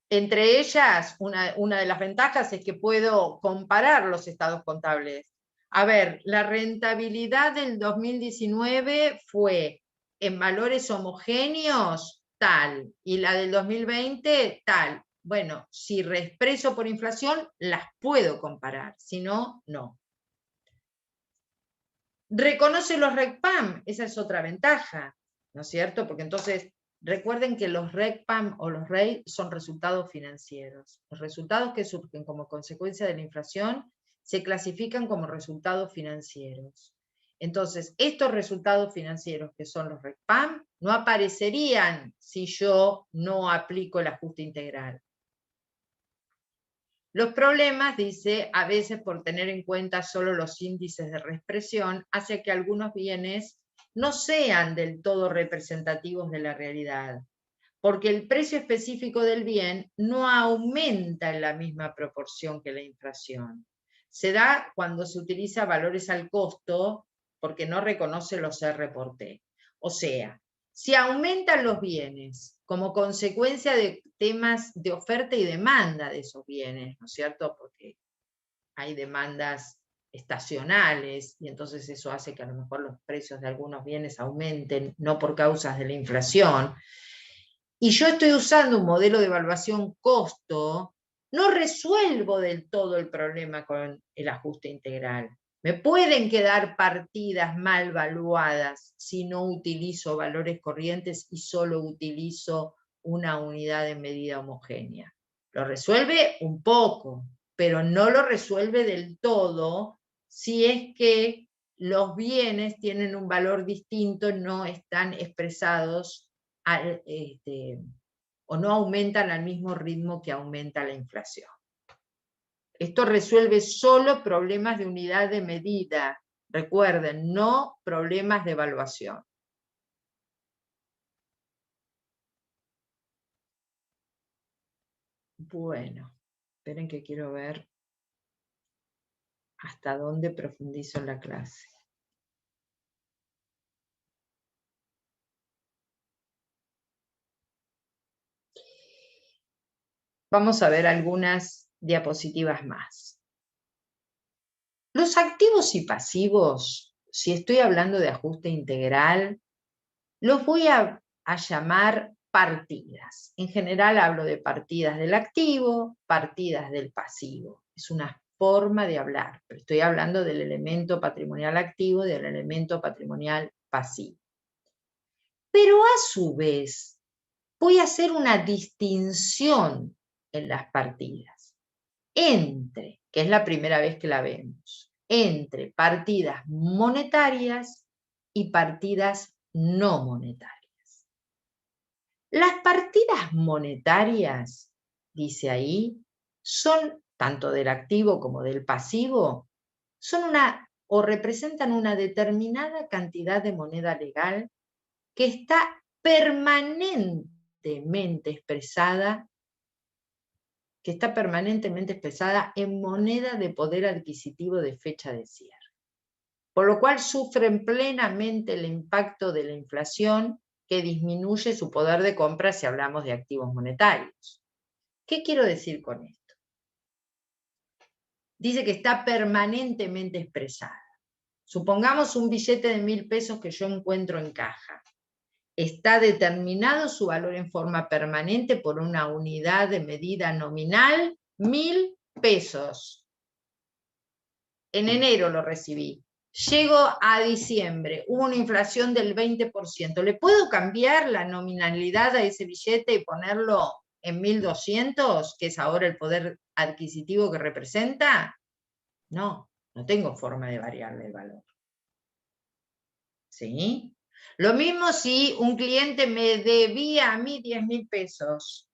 Entre ellas, una de las ventajas es que puedo comparar los estados contables. A ver, la rentabilidad del 2019 fue en valores homogéneos tal, y la del 2020 tal. Bueno, si reexpreso por inflación, las puedo comparar, si no, no. Reconoce los RECPAM, esa es otra ventaja, ¿no es cierto? Porque entonces, recuerden que los RECPAM o los REI son resultados financieros. Los resultados que surgen como consecuencia de la inflación se clasifican como resultados financieros. Entonces, estos resultados financieros que son los RECPAM no aparecerían si yo no aplico el ajuste integral. Los problemas, dice, a veces por tener en cuenta solo los índices de reexpresión, hace que algunos bienes no sean del todo representativos de la realidad, porque el precio específico del bien no aumenta en la misma proporción que la inflación. Se da cuando se utiliza valores al costo porque no reconoce los R por T. O sea, si aumentan los bienes como consecuencia de temas de oferta y demanda de esos bienes, ¿no es cierto? Porque hay demandas estacionales y entonces eso hace que a lo mejor los precios de algunos bienes aumenten, no por causas de la inflación. Y yo estoy usando un modelo de evaluación costo, no resuelvo del todo el problema con el ajuste integral. Me pueden quedar partidas mal valuadas si no utilizo valores corrientes y solo utilizo una unidad de medida homogénea. Lo resuelve un poco, pero no lo resuelve del todo si es que los bienes tienen un valor distinto, no están expresados o no aumentan al mismo ritmo que aumenta la inflación. Esto resuelve solo problemas de unidad de medida. Recuerden, no problemas de evaluación. Bueno, esperen que quiero ver hasta dónde profundizo en la clase. Vamos a ver algunas diapositivas más. Los activos y pasivos, si estoy hablando de ajuste integral, los voy a llamar partidas. En general hablo de partidas del activo, partidas del pasivo. Es una forma de hablar, pero estoy hablando del elemento patrimonial activo y del elemento patrimonial pasivo. Pero a su vez, voy a hacer una distinción en las partidas entre, que es la primera vez que la vemos, entre partidas monetarias y partidas no monetarias. Las partidas monetarias, dice ahí, son, tanto del activo como del pasivo, son o representan una determinada cantidad de moneda legal que está permanentemente expresada en moneda de poder adquisitivo de fecha de cierre. Por lo cual sufren plenamente el impacto de la inflación, que disminuye su poder de compra si hablamos de activos monetarios. ¿Qué quiero decir con esto? Dice que está permanentemente expresada. Supongamos un billete de 1.000 pesos que yo encuentro en caja. Está determinado su valor en forma permanente por una unidad de medida nominal, 1.000 pesos. En enero lo recibí. Llego a diciembre, hubo una inflación del 20%. ¿Le puedo cambiar la nominalidad a ese billete y ponerlo en 1.200, que es ahora el poder adquisitivo que representa? No, no tengo forma de variarle el valor. ¿Sí? Lo mismo si un cliente me debía a mí 10.000 pesos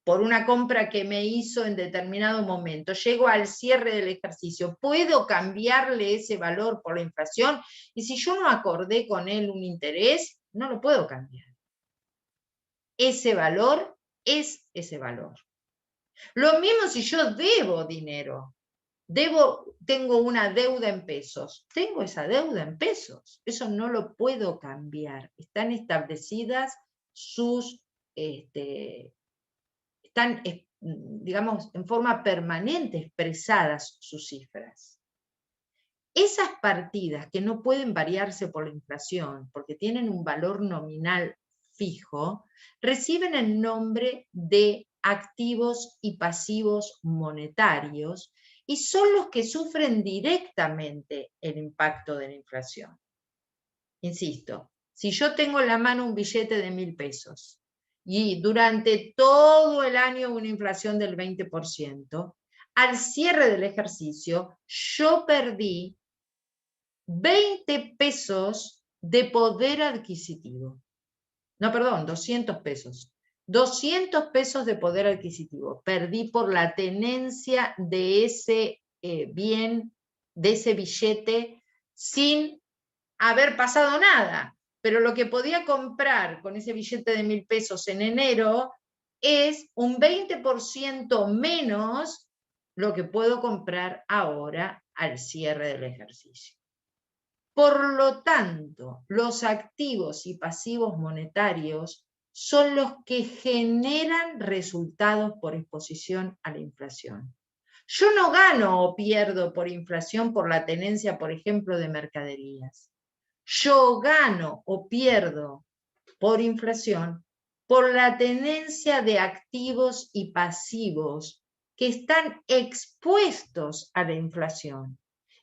por una compra que me hizo en determinado momento. Llego al cierre del ejercicio, ¿puedo cambiarle ese valor por la inflación? Y si yo no acordé con él un interés, no lo puedo cambiar. Ese valor es ese valor. Lo mismo si yo debo dinero. Tengo una deuda en pesos. Tengo esa deuda en pesos. Eso no lo puedo cambiar. Están establecidas están, digamos, en forma permanente expresadas sus cifras. Esas partidas que no pueden variarse por la inflación, porque tienen un valor nominal fijo, reciben el nombre de activos y pasivos monetarios y son los que sufren directamente el impacto de la inflación. Insisto, si yo tengo en la mano un billete de 1.000 pesos y durante todo el año una inflación del 20%, al cierre del ejercicio yo perdí 20 pesos de poder adquisitivo. No, perdón, 200 pesos. 200 pesos de poder adquisitivo. Perdí por la tenencia de ese bien, de ese billete, sin haber pasado nada. Pero lo que podía comprar con ese billete de 1.000 pesos en enero es un 20% menos lo que puedo comprar ahora al cierre del ejercicio. Por lo tanto, los activos y pasivos monetarios son los que generan resultados por exposición a la inflación. Yo no gano o pierdo por inflación por la tenencia, por ejemplo, de mercaderías. Yo gano o pierdo por inflación por la tenencia de activos y pasivos que están expuestos a la inflación.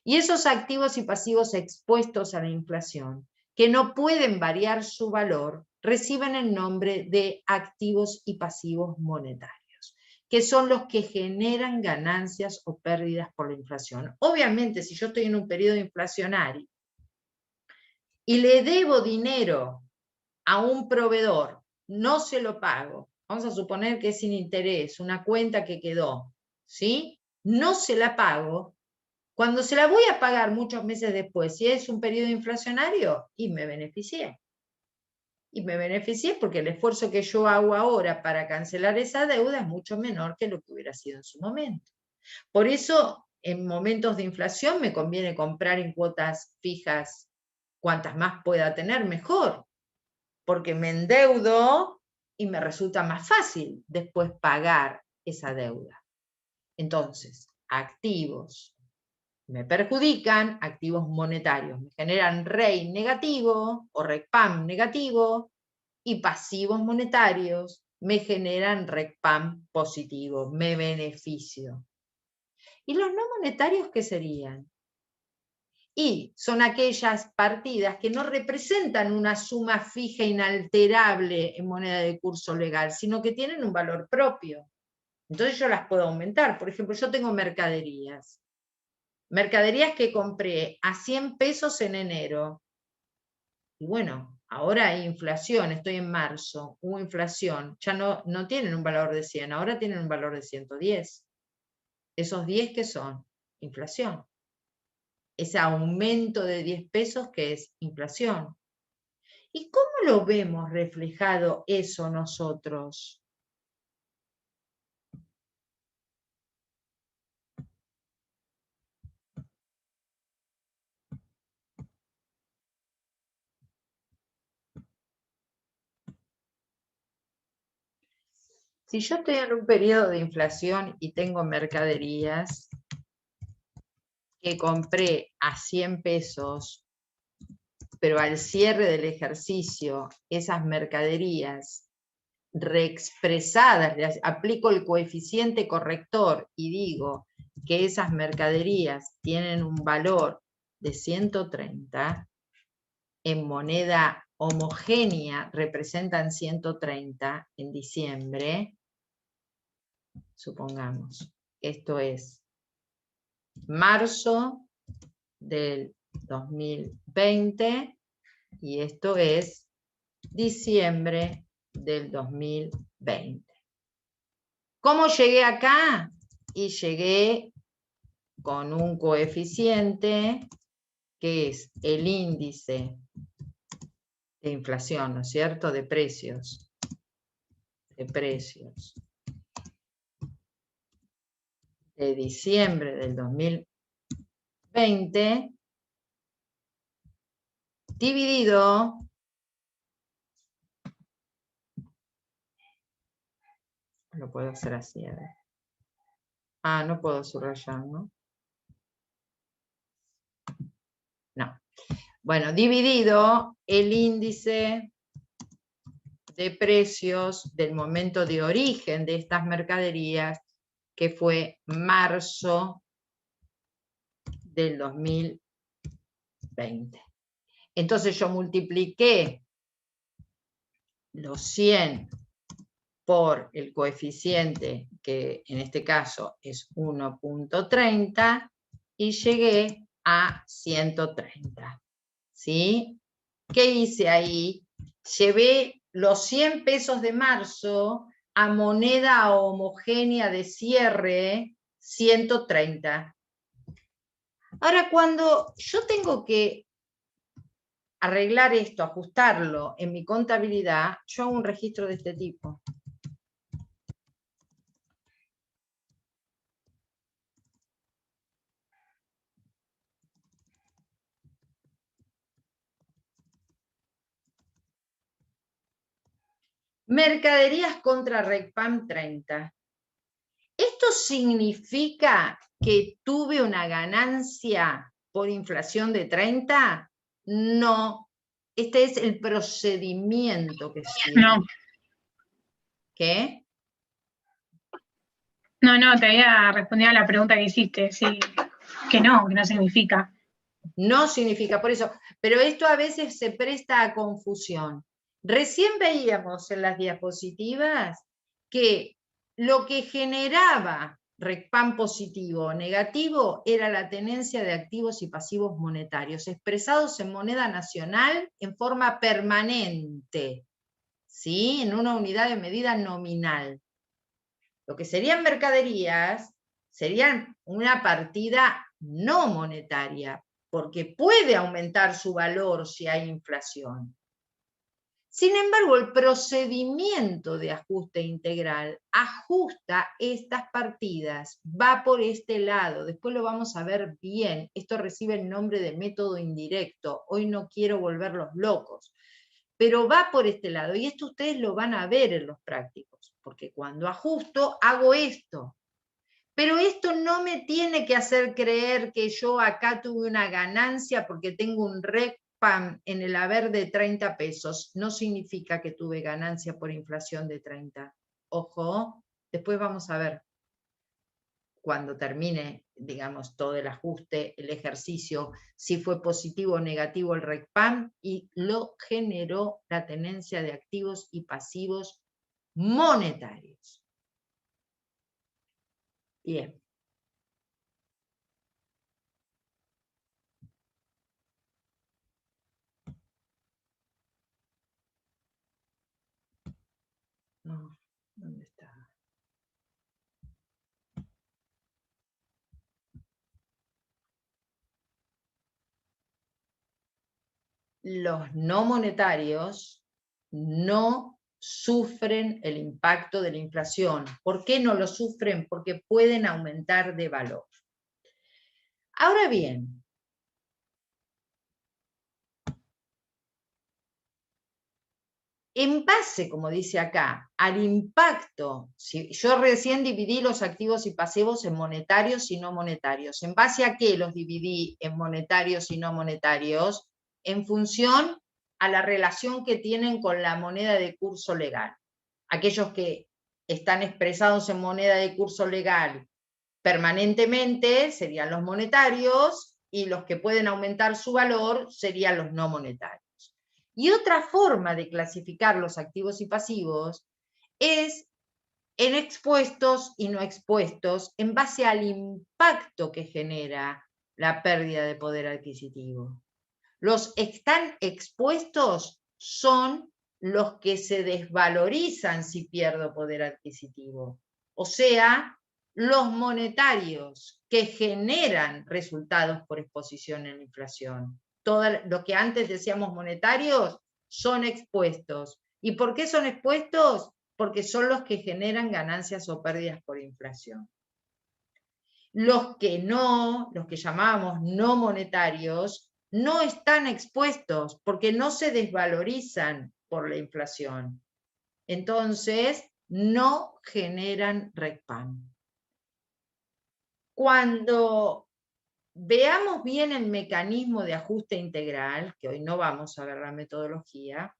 Y esos activos y pasivos expuestos a la inflación, que no pueden variar su valor, reciben el nombre de activos y pasivos monetarios, que son los que generan ganancias o pérdidas por la inflación. Obviamente, si yo estoy en un periodo inflacionario y le debo dinero a un proveedor, no se lo pago, vamos a suponer que es sin interés, una cuenta que quedó, ¿sí? No se la pago. Cuando se la voy a pagar muchos meses después, si es un periodo inflacionario, y me beneficié. Y me beneficié porque el esfuerzo que yo hago ahora para cancelar esa deuda es mucho menor que lo que hubiera sido en su momento. Por eso, en momentos de inflación me conviene comprar en cuotas fijas, cuantas más pueda tener, mejor. Porque me endeudo y me resulta más fácil después pagar esa deuda. Entonces, activos me perjudican, activos monetarios me generan REI negativo o RECPAM negativo y pasivos monetarios me generan RECPAM positivo, me beneficio. ¿Y los no monetarios qué serían? Y son aquellas partidas que no representan una suma fija inalterable en moneda de curso legal, sino que tienen un valor propio. Entonces yo las puedo aumentar. Por ejemplo, yo tengo mercaderías. Mercaderías que compré a 100 pesos en enero. Y bueno, ahora hay inflación, estoy en marzo, hubo inflación, ya no tienen un valor de 100, ahora tienen un valor de 110. ¿Esos 10 qué son? Inflación. Ese aumento de 10 pesos que es inflación. ¿Y cómo lo vemos reflejado eso nosotros? Si yo estoy en un periodo de inflación y tengo mercaderías que compré a 100 pesos, pero al cierre del ejercicio, esas mercaderías reexpresadas, les aplico el coeficiente corrector y digo que esas mercaderías tienen un valor de 130, en moneda homogénea representan 130 en diciembre, supongamos, esto es marzo del 2020 y esto es diciembre del 2020. ¿Cómo llegué acá? Y llegué con un coeficiente que es el índice de inflación, ¿no es cierto? De precios. De diciembre del 2020 dividido lo puedo hacer así, a ver. Ah, no puedo subrayar, ¿no? No. Bueno, dividido el índice de precios del momento de origen de estas mercaderías, que fue marzo del 2020. Entonces yo multipliqué los 100 por el coeficiente, que en este caso es 1.30, y llegué a 130. ¿Sí? ¿Qué hice ahí? Llevé los 100 pesos de marzo a moneda homogénea de cierre, 130. Ahora, cuando yo tengo que arreglar esto, ajustarlo en mi contabilidad, yo hago un registro de este tipo. Mercaderías contra RECPAM 30. ¿Esto significa que tuve una ganancia por inflación de 30? No. Este es el procedimiento que sigue. No. ¿Qué? No, te había respondido a la pregunta que hiciste, sí, que no significa. No significa, por eso, pero esto a veces se presta a confusión. Recién veíamos en las diapositivas que lo que generaba RECPAM positivo o negativo era la tenencia de activos y pasivos monetarios, expresados en moneda nacional en forma permanente, ¿sí? En una unidad de medida nominal. Lo que serían mercaderías serían una partida no monetaria, porque puede aumentar su valor si hay inflación. Sin embargo, el procedimiento de ajuste integral ajusta estas partidas, va por este lado, después lo vamos a ver bien, esto recibe el nombre de método indirecto, hoy no quiero volverlos locos, pero va por este lado, y esto ustedes lo van a ver en los prácticos, porque cuando ajusto hago esto. Pero esto no me tiene que hacer creer que yo acá tuve una ganancia porque tengo un RECPAM en el haber de 30 pesos no significa que tuve ganancia por inflación de 30. Ojo, después vamos a ver, cuando termine, digamos, todo el ajuste, el ejercicio, si fue positivo o negativo el RECPAM, y lo generó la tenencia de activos y pasivos monetarios. Bien. No, ¿dónde está? Los no monetarios no sufren el impacto de la inflación. ¿Por qué no lo sufren? Porque pueden aumentar de valor. Ahora bien, en base, como dice acá, al impacto, si yo recién dividí los activos y pasivos en monetarios y no monetarios. ¿En base a qué los dividí en monetarios y no monetarios? En función a la relación que tienen con la moneda de curso legal. Aquellos que están expresados en moneda de curso legal permanentemente serían los monetarios, y los que pueden aumentar su valor serían los no monetarios. Y otra forma de clasificar los activos y pasivos es en expuestos y no expuestos, en base al impacto que genera la pérdida de poder adquisitivo. Los están expuestos son los que se desvalorizan si pierdo poder adquisitivo. O sea, los monetarios que generan resultados por exposición en la inflación. Todo lo que antes decíamos monetarios son expuestos. ¿Y por qué son expuestos? Porque son los que generan ganancias o pérdidas por inflación. Los que no, los que llamamos no monetarios, no están expuestos porque no se desvalorizan por la inflación. Entonces, no generan RECPAM. Cuando veamos bien el mecanismo de ajuste integral, que hoy no vamos a ver la metodología,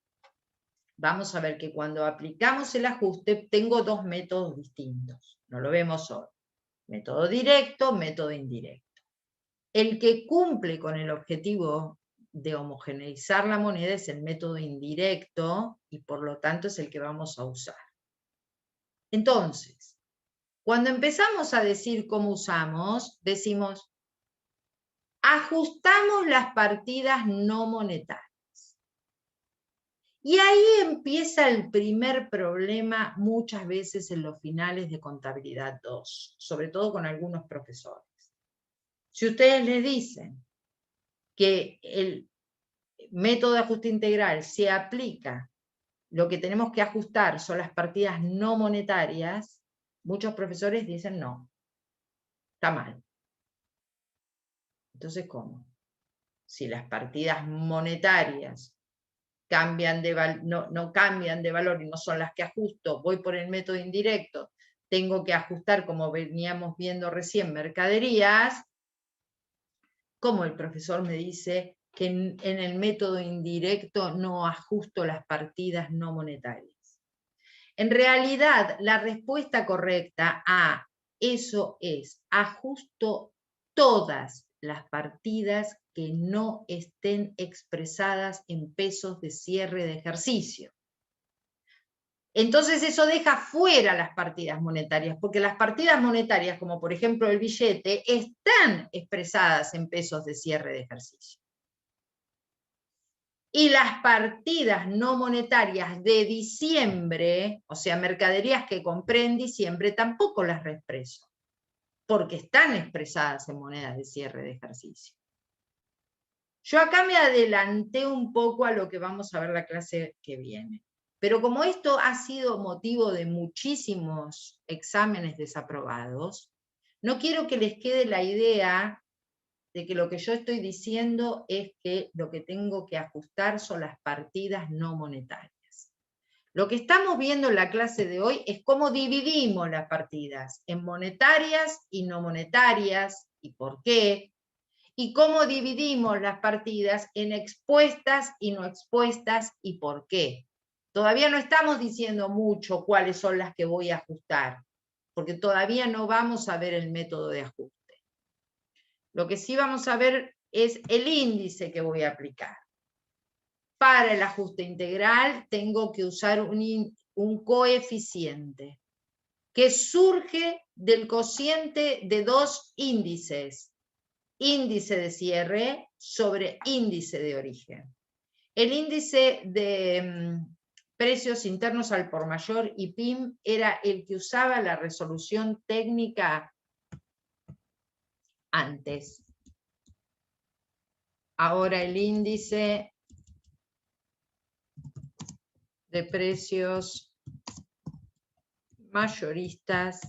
vamos a ver que cuando aplicamos el ajuste tengo dos métodos distintos. No lo vemos hoy. Método directo, método indirecto. El que cumple con el objetivo de homogeneizar la moneda es el método indirecto, y por lo tanto es el que vamos a usar. Entonces, cuando empezamos a decir cómo usamos, decimos, ajustamos las partidas no monetarias. Y ahí empieza el primer problema muchas veces en los finales de contabilidad 2, sobre todo con algunos profesores. Si ustedes les dicen que el método de ajuste integral se aplica, lo que tenemos que ajustar son las partidas no monetarias, muchos profesores dicen no, está mal. Entonces, ¿cómo? Si las partidas monetarias cambian no cambian de valor y no son las que ajusto, voy por el método indirecto, tengo que ajustar, como veníamos viendo recién, mercaderías, como el profesor me dice que en el método indirecto no ajusto las partidas no monetarias. En realidad, la respuesta correcta a eso es: ajusto todas las partidas que no estén expresadas en pesos de cierre de ejercicio. Entonces eso deja fuera las partidas monetarias, porque las partidas monetarias, como por ejemplo el billete, están expresadas en pesos de cierre de ejercicio. Y las partidas no monetarias de diciembre, o sea, mercaderías que compré en diciembre, tampoco las reexpreso, porque están expresadas en monedas de cierre de ejercicio. Yo acá me adelanté un poco a lo que vamos a ver la clase que viene. Pero como esto ha sido motivo de muchísimos exámenes desaprobados, no quiero que les quede la idea de que lo que yo estoy diciendo es que lo que tengo que ajustar son las partidas no monetarias. Lo que estamos viendo en la clase de hoy es cómo dividimos las partidas en monetarias y no monetarias, y por qué, y cómo dividimos las partidas en expuestas y no expuestas y por qué. Todavía no estamos diciendo mucho cuáles son las que voy a ajustar, porque todavía no vamos a ver el método de ajuste. Lo que sí vamos a ver es el índice que voy a aplicar. Para el ajuste integral tengo que usar un coeficiente que surge del cociente de dos índices, índice de cierre sobre índice de origen. El índice de precios internos al por mayor y PIM era el que usaba la resolución técnica antes. Ahora el índice de precios mayoristas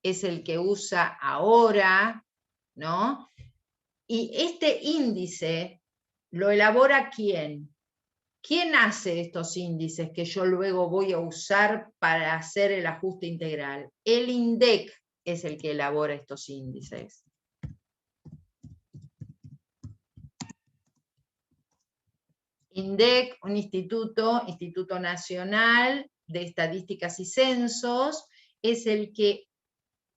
es el que usa ahora, ¿no? Y este índice lo elabora ¿quién? ¿Quién hace estos índices que yo luego voy a usar para hacer el ajuste integral? El INDEC es el que elabora estos índices. INDEC, un Instituto Nacional de Estadísticas y Censos, es el que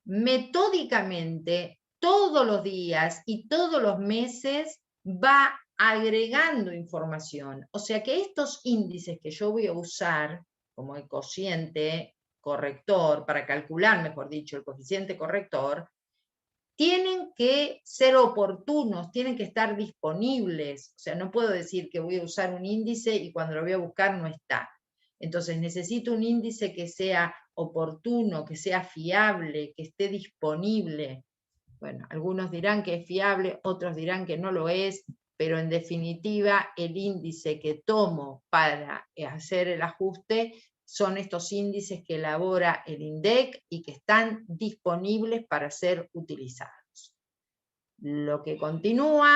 metódicamente todos los días y todos los meses va agregando información. O sea que estos índices que yo voy a usar como el cociente corrector, para calcular, mejor dicho, el coeficiente corrector, tienen que ser oportunos, tienen que estar disponibles. O sea, no puedo decir que voy a usar un índice y cuando lo voy a buscar no está. Entonces necesito un índice que sea oportuno, que sea fiable, que esté disponible. Bueno, algunos dirán que es fiable, otros dirán que no lo es, pero en definitiva el índice que tomo para hacer el ajuste son estos índices que elabora el INDEC y que están disponibles para ser utilizados. Lo que continúa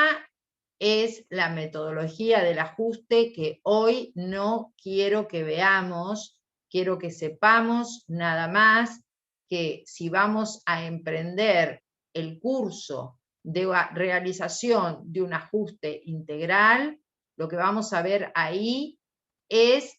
es la metodología del ajuste que hoy no quiero que veamos, quiero que sepamos nada más que si vamos a emprender el curso de realización de un ajuste integral, lo que vamos a ver ahí es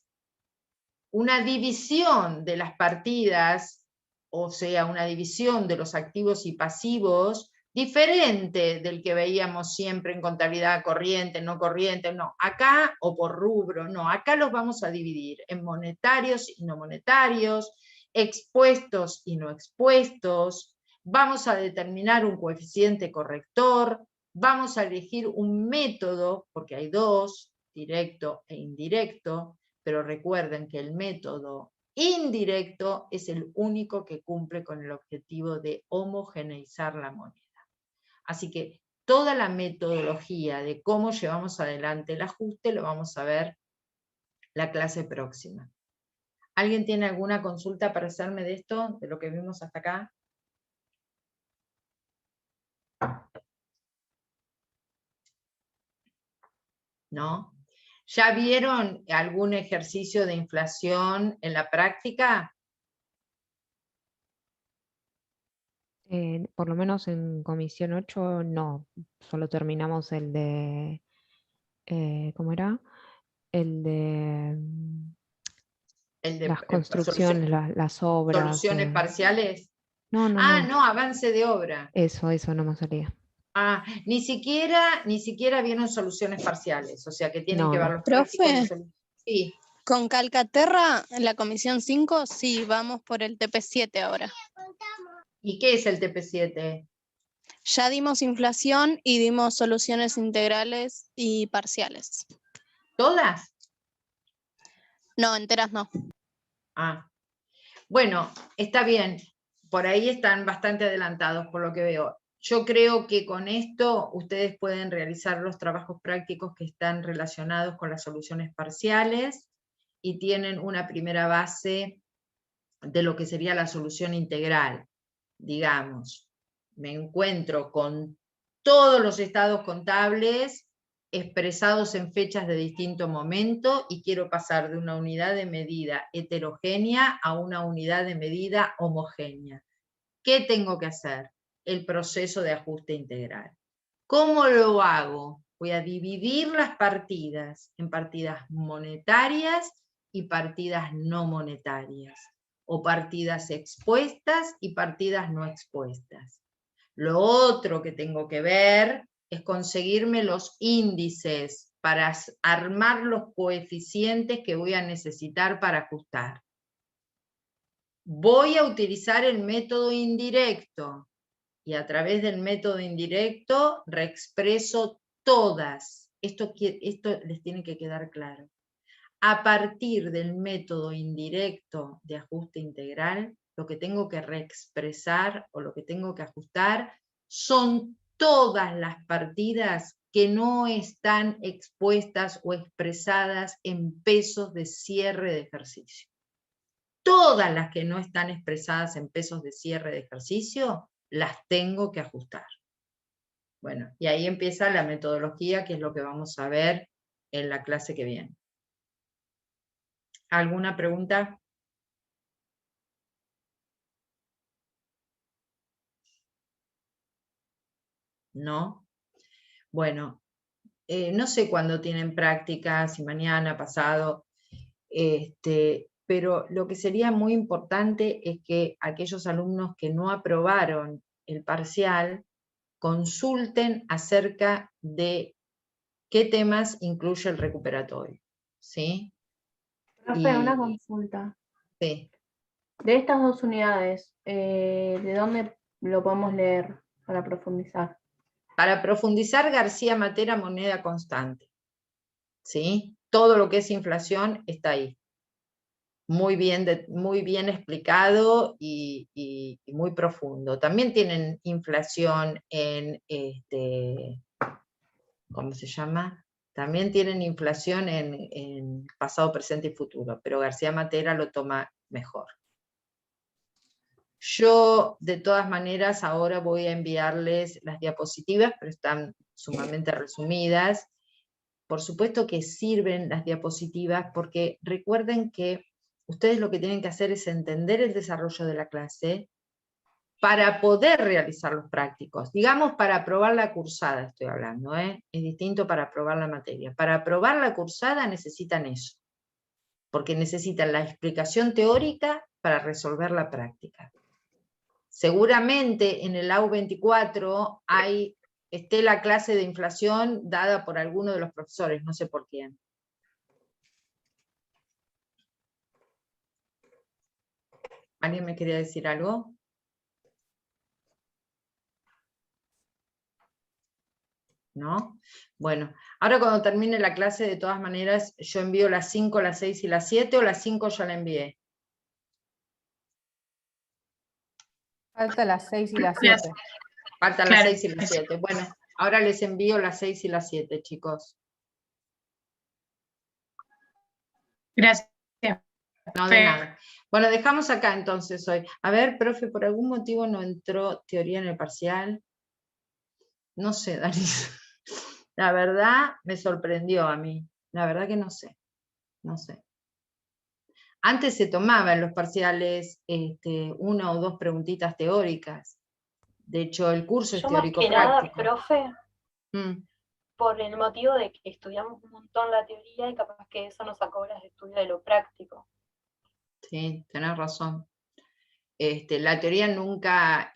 una división de las partidas, o sea, una división de los activos y pasivos, diferente del que veíamos siempre en contabilidad corriente, no, acá o por rubro, no, acá los vamos a dividir en monetarios y no monetarios, expuestos y no expuestos, vamos a determinar un coeficiente corrector, vamos a elegir un método, porque hay dos, directo e indirecto, pero recuerden que el método indirecto es el único que cumple con el objetivo de homogeneizar la moneda. Así que toda la metodología de cómo llevamos adelante el ajuste lo vamos a ver la clase próxima. ¿Alguien tiene alguna consulta para hacerme de esto, de lo que vimos hasta acá? ¿No? ¿Ya vieron algún ejercicio de inflación en la práctica? Por lo menos en comisión 8 no, solo terminamos el de, ¿cómo era? El de las construcciones, las obras. ¿Soluciones parciales? No. No, avance de obra. Eso no me salía. Ni siquiera vieron soluciones parciales, o sea que tienen que ver los Profe, sí. con Calcaterra, en la comisión 5, sí, vamos por el TP7 ahora. ¿Y qué es el TP7? Ya dimos inflación y dimos soluciones integrales y parciales. ¿Todas? No, enteras no. Bueno, está bien, por ahí están bastante adelantados por lo que veo. Yo creo que con esto ustedes pueden realizar los trabajos prácticos que están relacionados con las soluciones parciales y tienen una primera base de lo que sería la solución integral. Digamos, me encuentro con todos los estados contables expresados en fechas de distinto momento y quiero pasar de una unidad de medida heterogénea a una unidad de medida homogénea. ¿Qué tengo que hacer? El proceso de ajuste integral. ¿Cómo lo hago? Voy a dividir las partidas en partidas monetarias y partidas no monetarias, o partidas expuestas y partidas no expuestas. Lo otro que tengo que ver es conseguirme los índices para armar los coeficientes que voy a necesitar para ajustar. Voy a utilizar el método indirecto, y a través del método indirecto reexpreso todas. Esto les tiene que quedar claro. A partir del método indirecto de ajuste integral, lo que tengo que reexpresar o lo que tengo que ajustar son todas las partidas que no están expuestas o expresadas en pesos de cierre de ejercicio. Todas las que no están expresadas en pesos de cierre de ejercicio, las tengo que ajustar. Bueno, y ahí empieza la metodología, que es lo que vamos a ver en la clase que viene. ¿Alguna pregunta? ¿No? Bueno, no sé cuándo tienen prácticas, si mañana, pasado, pero lo que sería muy importante es que aquellos alumnos que no aprobaron el parcial consulten acerca de qué temas incluye el recuperatorio, ¿sí? Profe, una consulta. Sí. De estas 2 unidades, ¿de dónde lo podemos leer para profundizar? Para profundizar, García Matera, moneda constante, ¿sí? Todo lo que es inflación está ahí. Muy bien explicado y muy profundo. También tienen inflación en, ¿cómo se llama? También tienen inflación en pasado, presente y futuro, pero García Matera lo toma mejor. Yo, de todas maneras, ahora voy a enviarles las diapositivas, pero están sumamente resumidas. Por supuesto que sirven las diapositivas, porque recuerden que ustedes lo que tienen que hacer es entender el desarrollo de la clase para poder realizar los prácticos. Digamos, para aprobar la cursada estoy hablando, es distinto para aprobar la materia. Para aprobar la cursada necesitan eso, porque necesitan la explicación teórica para resolver la práctica. Seguramente en el AU 24 esté la clase de inflación dada por alguno de los profesores, no sé por quién. ¿Alguien me quería decir algo? ¿No? Bueno, ahora cuando termine la clase, de todas maneras, yo envío las 5, las 6 y las 7, o las 5 ya la envié. Falta las 6 y las 7. Faltan las 6 y las 7. Bueno, ahora les envío las 6 y las 7, chicos. Gracias. No, de nada. Bueno, dejamos acá entonces hoy. A ver, profe, ¿por algún motivo no entró teoría en el parcial? No sé, Dani. La verdad me sorprendió a mí. La verdad que no sé. No sé. Antes se tomaba en los parciales 1 o 2 preguntitas teóricas. De hecho, el curso es teórico-práctico. Profe, por el motivo de que estudiamos un montón la teoría y capaz que eso nos sacó horas de estudio de lo práctico. Sí, tenés razón. La teoría nunca...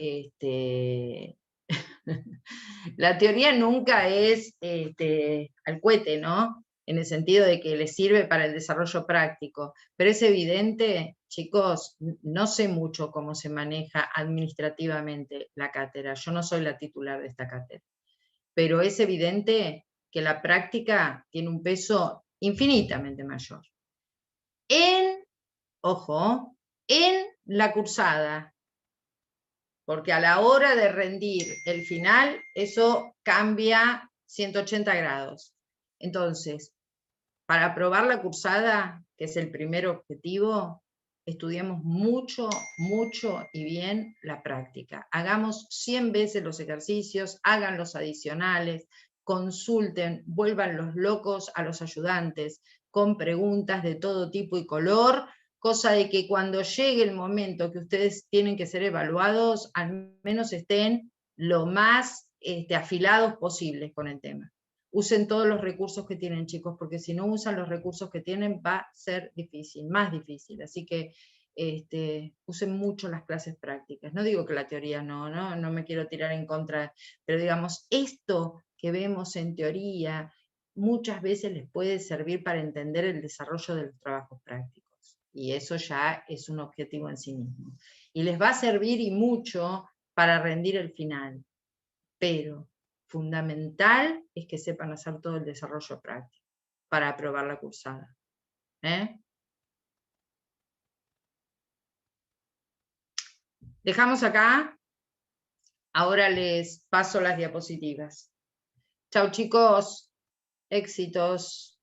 la teoría nunca es al cohete, ¿no? En el sentido de que le sirve para el desarrollo práctico. Pero es evidente, chicos, no sé mucho cómo se maneja administrativamente la cátedra. Yo no soy la titular de esta cátedra. Pero es evidente que la práctica tiene un peso infinitamente mayor. Ojo, en la cursada, porque a la hora de rendir el final, eso cambia 180 grados. Entonces, para aprobar la cursada, que es el primer objetivo, estudiemos mucho, mucho y bien la práctica. Hagamos 100 veces los ejercicios, hagan los adicionales, consulten, vuelvan los locos a los ayudantes con preguntas de todo tipo y color, cosa de que cuando llegue el momento que ustedes tienen que ser evaluados, al menos estén lo más afilados posibles con el tema. Usen todos los recursos que tienen, chicos, porque si no usan los recursos que tienen va a ser difícil, más difícil. Así que usen mucho las clases prácticas. No digo que la teoría no me quiero tirar en contra, pero digamos, esto que vemos en teoría muchas veces les puede servir para entender el desarrollo de los trabajos prácticos. Y eso ya es un objetivo en sí mismo. Y les va a servir y mucho para rendir el final. Pero fundamental es que sepan hacer todo el desarrollo práctico para aprobar la cursada. Dejamos acá. Ahora les paso las diapositivas. Chau chicos, éxitos.